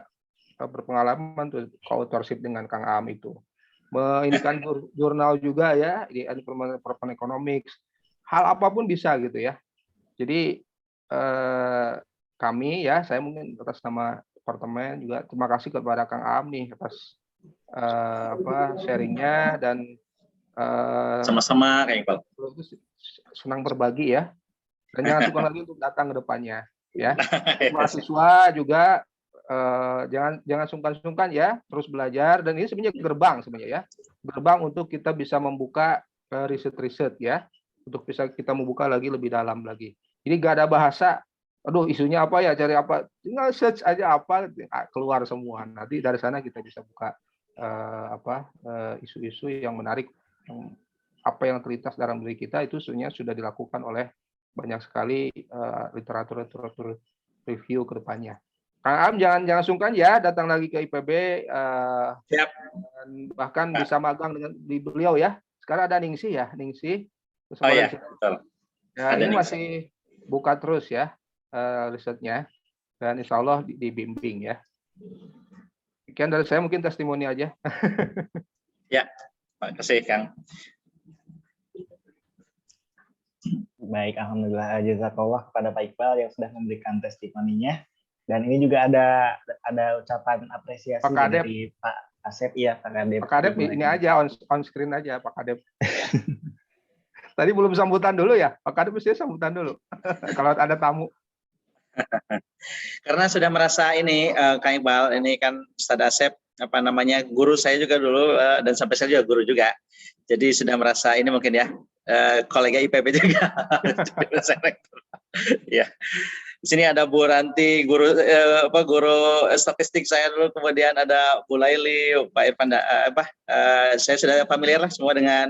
berpengalaman tuh co-authorship dengan Kang Am itu, ini jurnal juga ya di Environmental Economics, hal apapun bisa gitu ya. Jadi kami ya, saya mungkin atas nama departemen juga terima kasih kepada Kang Am nih atas sharingnya dan sama-sama Kang Iqbal. Senang berbagi ya. Dan jangan sungkan lagi untuk datang ke depannya ya. Mahasiswa juga jangan sungkan-sungkan ya, terus belajar, dan ini sebenarnya gerbang ya. Gerbang untuk kita bisa membuka riset-riset ya, untuk bisa kita membuka lagi lebih dalam lagi. Jadi nggak ada bahasa, aduh isunya apa ya, cari apa, tinggal search aja keluar semua. Nanti dari sana kita bisa buka isu-isu yang menarik, apa yang terlintas dalam diri kita itu sebenarnya sudah dilakukan oleh banyak sekali literatur review ke depannya. Kang Am jangan sungkan ya datang lagi ke IPB, Siap. Dan bahkan bisa magang di beliau ya. Sekarang ada Ningsih. Oh iya, betul. Ya, ini masih buka terus ya risetnya, dan insya Allah dibimbing ya. Sekian dari saya, mungkin testimoni aja. Ya, terima kasih Kang. Baik, alhamdulillah, jazakallah kepada Pak Iqbal yang sudah memberikan testimoninya. Dan ini juga ada ucapan apresiasi dari Pak Asep, ya Pak Kadep. Pak Kadep ini aja on screen aja Pak Kadep. Tadi belum sambutan dulu ya, Pak Kadep mesti sambutan dulu kalau ada tamu. Karena sudah merasa ini Kang Iqbal, ini kan Ustadz Asep guru saya juga dulu, dan sampai saya juga guru juga. Jadi sudah merasa ini mungkin ya kolega IPB juga. Ya. Di sini ada Bu Ranti, guru statistik saya dulu, kemudian ada Bu Laili, Pak Irfan, saya sudah familiar lah semua dengan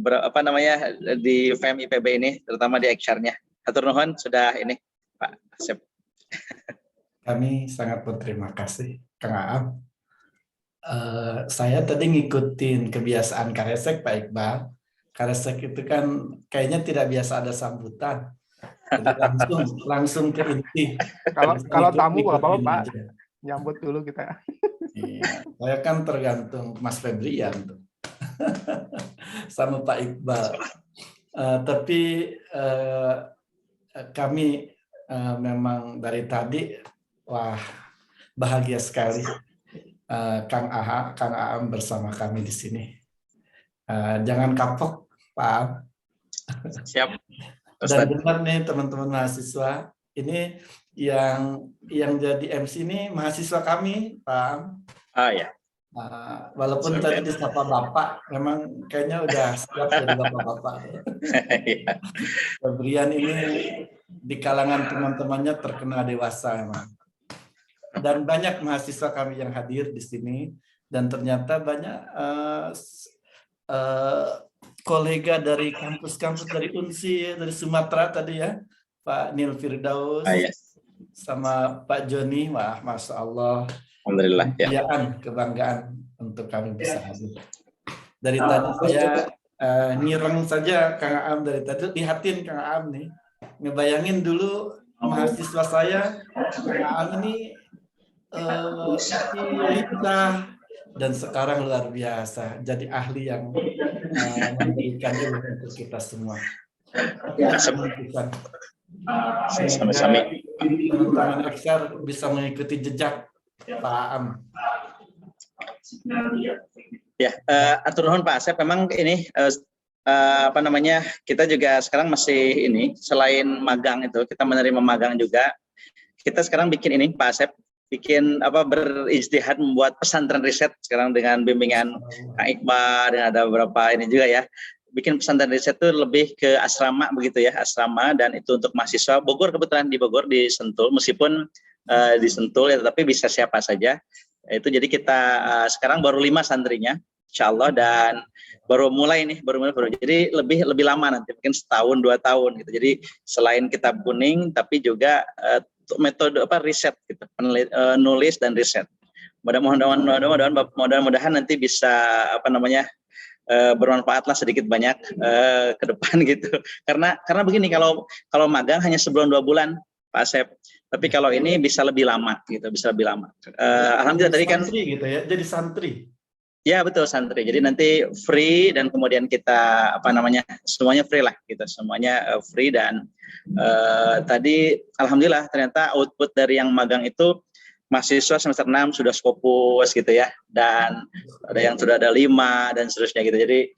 apa namanya di FEM IPB ini, terutama di HR-nya. Hatur nuhun sudah ini Pak Asep. Kami sangat berterima kasih, Kang Aam. Saya tadi ngikutin kebiasaan Karesek, Pak Iqbal. Karesek itu kan kayaknya tidak biasa ada sambutan. Jadi langsung ke inti. Kalau tamu Bapak aja. nyambut dulu kita. Iya, saya kan tergantung Mas Febrian tuh. Sama Pak Iqbal. Tapi kami memang dari tadi wah bahagia sekali Kang Aam bersama kami di sini. Jangan kapok, Pak. Siap. Dan benar nih teman-teman mahasiswa, ini yang jadi MC ini mahasiswa kami, Pak. Oh ya. Walaupun tadi disapa Bapak, memang kayaknya udah siap jadi Bapak-Bapak. Febrian ini di kalangan teman-temannya terkenal dewasa memang. Dan banyak mahasiswa kami yang hadir di sini, dan ternyata banyak kolega dari kampus-kampus dari UNSI, dari Sumatera tadi ya, Pak Nil Firdaus, sama Pak Joni, wah Masya Allah. Alhamdulillah. Kebanggaan untuk kami bisa hadir. Dari tadi saya nyireng saja Kang Aam, dari tadi lihatin Kang Aam nih, ngebayangin dulu mahasiswa saya, Kang Aam ini lincah dan sekarang luar biasa jadi ahli yang memberikan ilmu untuk kita semua. Sama-sama. Teman-teman XR bisa mengikuti jejak Pak Aam. Ya, atur nuhun Pak Asep. Memang ini apa namanya, kita juga sekarang masih ini, selain magang itu kita menerima magang juga. Kita sekarang bikin ini Pak Asep, bikin berijtihad membuat pesantren riset sekarang dengan bimbingan Kang Iqbal, dan ada beberapa ini juga ya. Bikin pesantren riset itu lebih ke asrama begitu ya, asrama, dan itu untuk mahasiswa Bogor, kebetulan di Bogor, di Sentul, meskipun di Sentul ya, tetapi bisa siapa saja. Itu jadi kita sekarang baru 5 santrinya, insya Allah, dan baru mulai. Jadi lebih lama nanti, mungkin setahun 2 tahun gitu. Jadi selain kitab kuning, tapi juga metode riset gitu, nulis dan riset. Mudah-mudahan nanti bisa bermanfaat lah sedikit banyak ke depan gitu. Karena begini, kalau magang hanya sebulan 2 bulan Pak Asep, tapi kalau ini bisa lebih lama gitu, bisa lebih lama. Alhamdulillah tadi kan santri gitu ya, jadi santri. Ya betul, santri. Jadi nanti free, dan kemudian kita semuanya free lah gitu, semuanya free. Dan tadi alhamdulillah ternyata output dari yang magang itu mahasiswa semester 6 sudah Scopus gitu ya, dan ada yang sudah ada 5 dan seterusnya gitu. Jadi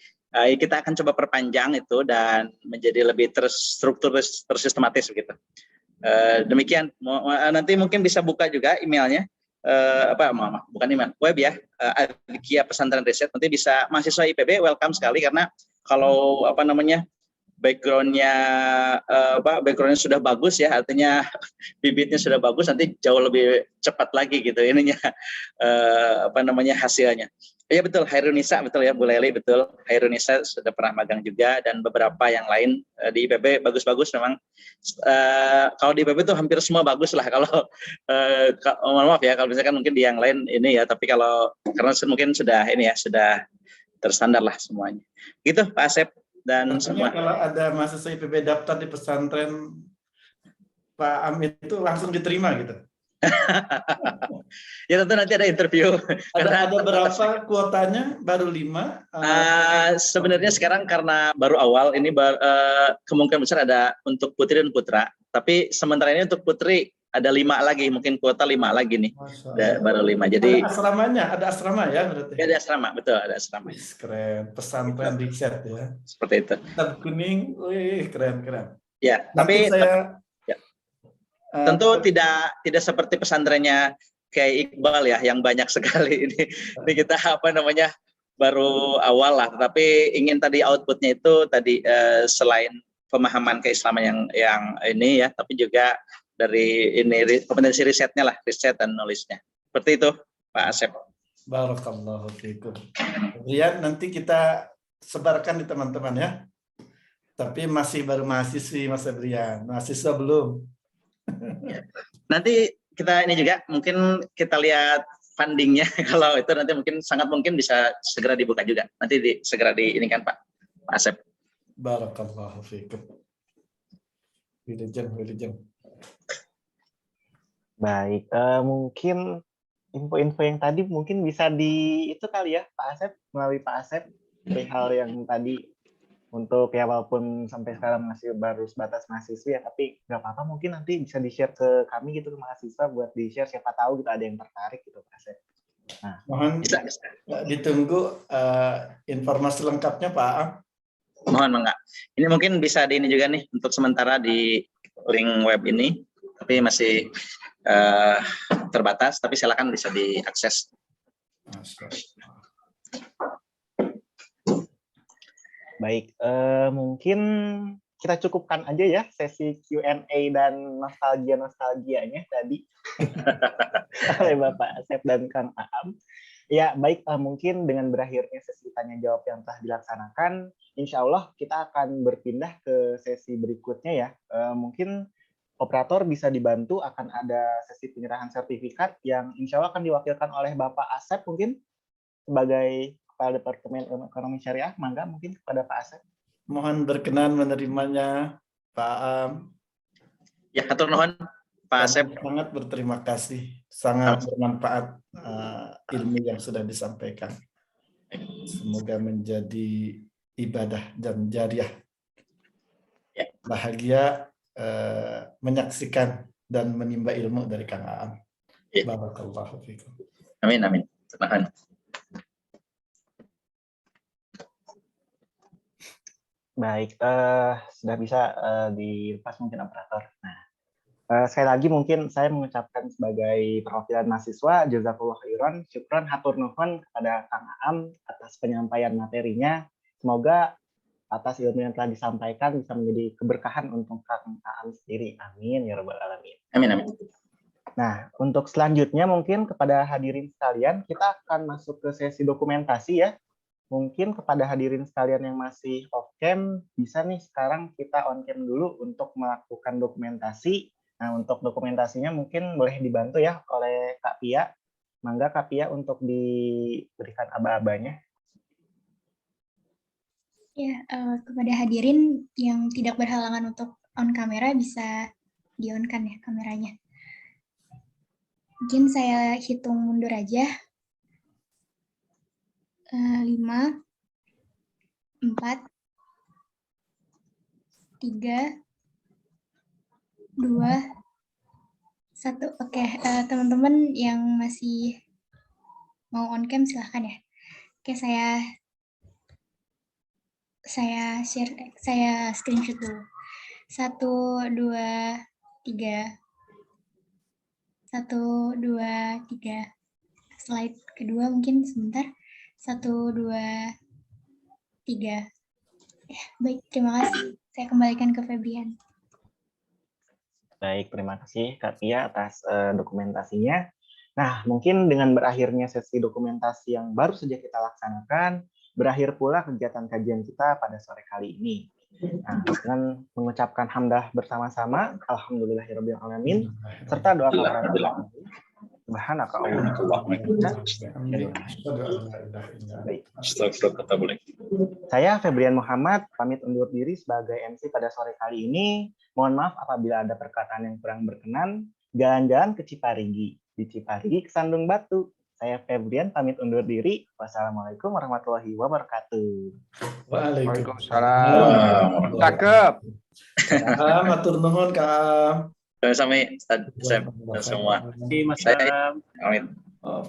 kita akan coba perpanjang itu dan menjadi lebih terstruktur, tersistematis begitu. Demikian, nanti mungkin bisa buka juga emailnya. Bukan email, web ya, Adkia Pesantren Riset. Nanti bisa mahasiswa IPB welcome sekali, karena kalau backgroundnya sudah bagus ya, artinya bibitnya sudah bagus, nanti jauh lebih cepat lagi gitu ininya hasilnya. Ya betul, Hairunisa betul ya, Bu Leli betul, Hairunisa sudah pernah magang juga, dan beberapa yang lain di IPB bagus-bagus memang. Kalau di IPB itu hampir semua bagus lah. Kalau mohon maaf ya kalau misalkan mungkin di yang lain ini ya, tapi karena mungkin sudah ini ya, sudah terstandar lah semuanya. Gitu Pak Asep dan semua. Kalau ada mahasiswa IPB daftar di pesantren Pak Aam itu langsung diterima gitu. Ya tentu nanti ada interview. Ada berapa kuotanya? Baru 5? Sebenarnya sekarang karena baru awal ini, kemungkinan besar ada untuk putri dan putra. Tapi sementara ini untuk putri ada 5 lagi, mungkin kuota 5 lagi nih. Baru 5. Jadi ada asramanya, ada asrama ya berarti. Ya, ada asrama, betul, ada asrama. Keren, pesantren riset ya. Seperti itu. Kitab kuning, keren. Ya, nanti saya tentu tidak seperti pesantrennya kayak Iqbal ya, yang banyak sekali ini. Ini kita baru awal lah, tetapi ingin tadi outputnya itu tadi selain pemahaman keislaman yang ini ya, tapi juga dari ini kompetensi risetnya lah, riset dan nulisnya. Seperti itu Pak Asep. Barakallahu fiikum. Kemudian nanti kita sebarkan di teman-teman ya. Tapi masih baru mahasiswi Mas Febrian, mahasiswa belum. Nanti kita ini juga mungkin kita lihat fundingnya. Kalau itu nanti mungkin sangat mungkin bisa segera dibuka juga. Nanti segera diinikan Pak Asep. Barakallahu fiikum. Wilujeng. Baik, mungkin info-info yang tadi mungkin bisa itu kali ya Pak Asep, melalui Pak Asep, hal yang tadi untuk ya walaupun sampai sekarang masih baru sebatas mahasiswa ya, tapi nggak apa-apa mungkin nanti bisa di-share ke kami gitu, ke mahasiswa buat di-share, siapa tahu gitu ada yang tertarik gitu Pak Asep. Nah, Mohon ditunggu informasi lengkapnya Pak Am. Mohon Enggak. Ini mungkin bisa di ini juga nih untuk sementara di link web ini, tapi masih terbatas, tapi silakan bisa diakses. baik, mungkin kita cukupkan aja ya sesi Q&A dan nostalgianya tadi oleh Bapak Asep dan Kang Aam. Ya, baik, mungkin dengan berakhirnya sesi tanya jawab yang telah dilaksanakan, insya Allah kita akan berpindah ke sesi berikutnya ya. Mungkin operator bisa dibantu, akan ada sesi penyerahan sertifikat yang insya Allah akan diwakilkan oleh Bapak Asep mungkin sebagai Kepala Departemen Ilmu Ekonomi Syariah. Mangga mungkin kepada Pak Asep. Mohon berkenan menerimanya Pak Am. Ya, atur nuhun Pak Asep. Sangat berterima kasih, sangat bermanfaat ilmu yang sudah disampaikan. Semoga menjadi ibadah dan jariah. Bahagia menyaksikan dan menimba ilmu dari Kang Aam. Barakallahu fiikum. Amin. Terima. Baik, sudah bisa dilepas mungkin operator. Nah, sekali lagi mungkin saya mengucapkan sebagai perwakilan mahasiswa, jazakallahu khairan, syukran hatur nuhun kepada Kang Aam atas penyampaian materinya. Semoga atas ilmu yang telah disampaikan bisa menjadi keberkahan untuk Kang Aam sendiri. Amin ya rabbal alamin. Amin. Nah, untuk selanjutnya mungkin kepada hadirin sekalian, kita akan masuk ke sesi dokumentasi ya. Mungkin kepada hadirin sekalian yang masih off cam, bisa nih sekarang kita on cam dulu untuk melakukan dokumentasi. Nah, untuk dokumentasinya mungkin boleh dibantu ya oleh Kak Pia. Mangga Kak Pia untuk diberikan aba-abanya. Ya, kepada hadirin yang tidak berhalangan untuk on kamera bisa di-on-kan ya kameranya. Mungkin saya hitung mundur aja. 5, 4, 3, 2, 1. Oke, teman-teman yang masih mau on cam silahkan ya. Oke, saya share, saya screenshot dulu. 1, 2, 3. 1, 2, 3. Slide kedua mungkin sebentar. 1, 2, 3. Ya, baik, terima kasih. Saya kembalikan ke Febrian. Baik, terima kasih Kak Pia atas dokumentasinya. Nah, mungkin dengan berakhirnya sesi dokumentasi yang baru saja kita laksanakan, berakhir pula kegiatan kajian kita pada sore kali ini. Nah, dengan mengucapkan hamdah bersama-sama, alhamdulillahirabbil alamin, serta doa kepada Subhanaka Allahumma. Saya Febrian Muhammad pamit undur diri sebagai MC pada sore kali ini. Mohon maaf apabila ada perkataan yang kurang berkenan. Jalan-jalan ke Ciparigi, di Ciparigi ke Sandung Batu. Saya Febrian pamit undur diri. Wassalamualaikum warahmatullahi wabarakatuh. Waalaikumsalam. Cakep. Matur nuhun Kak. Sampai semua. Terima kasih Mas Aam. Amin.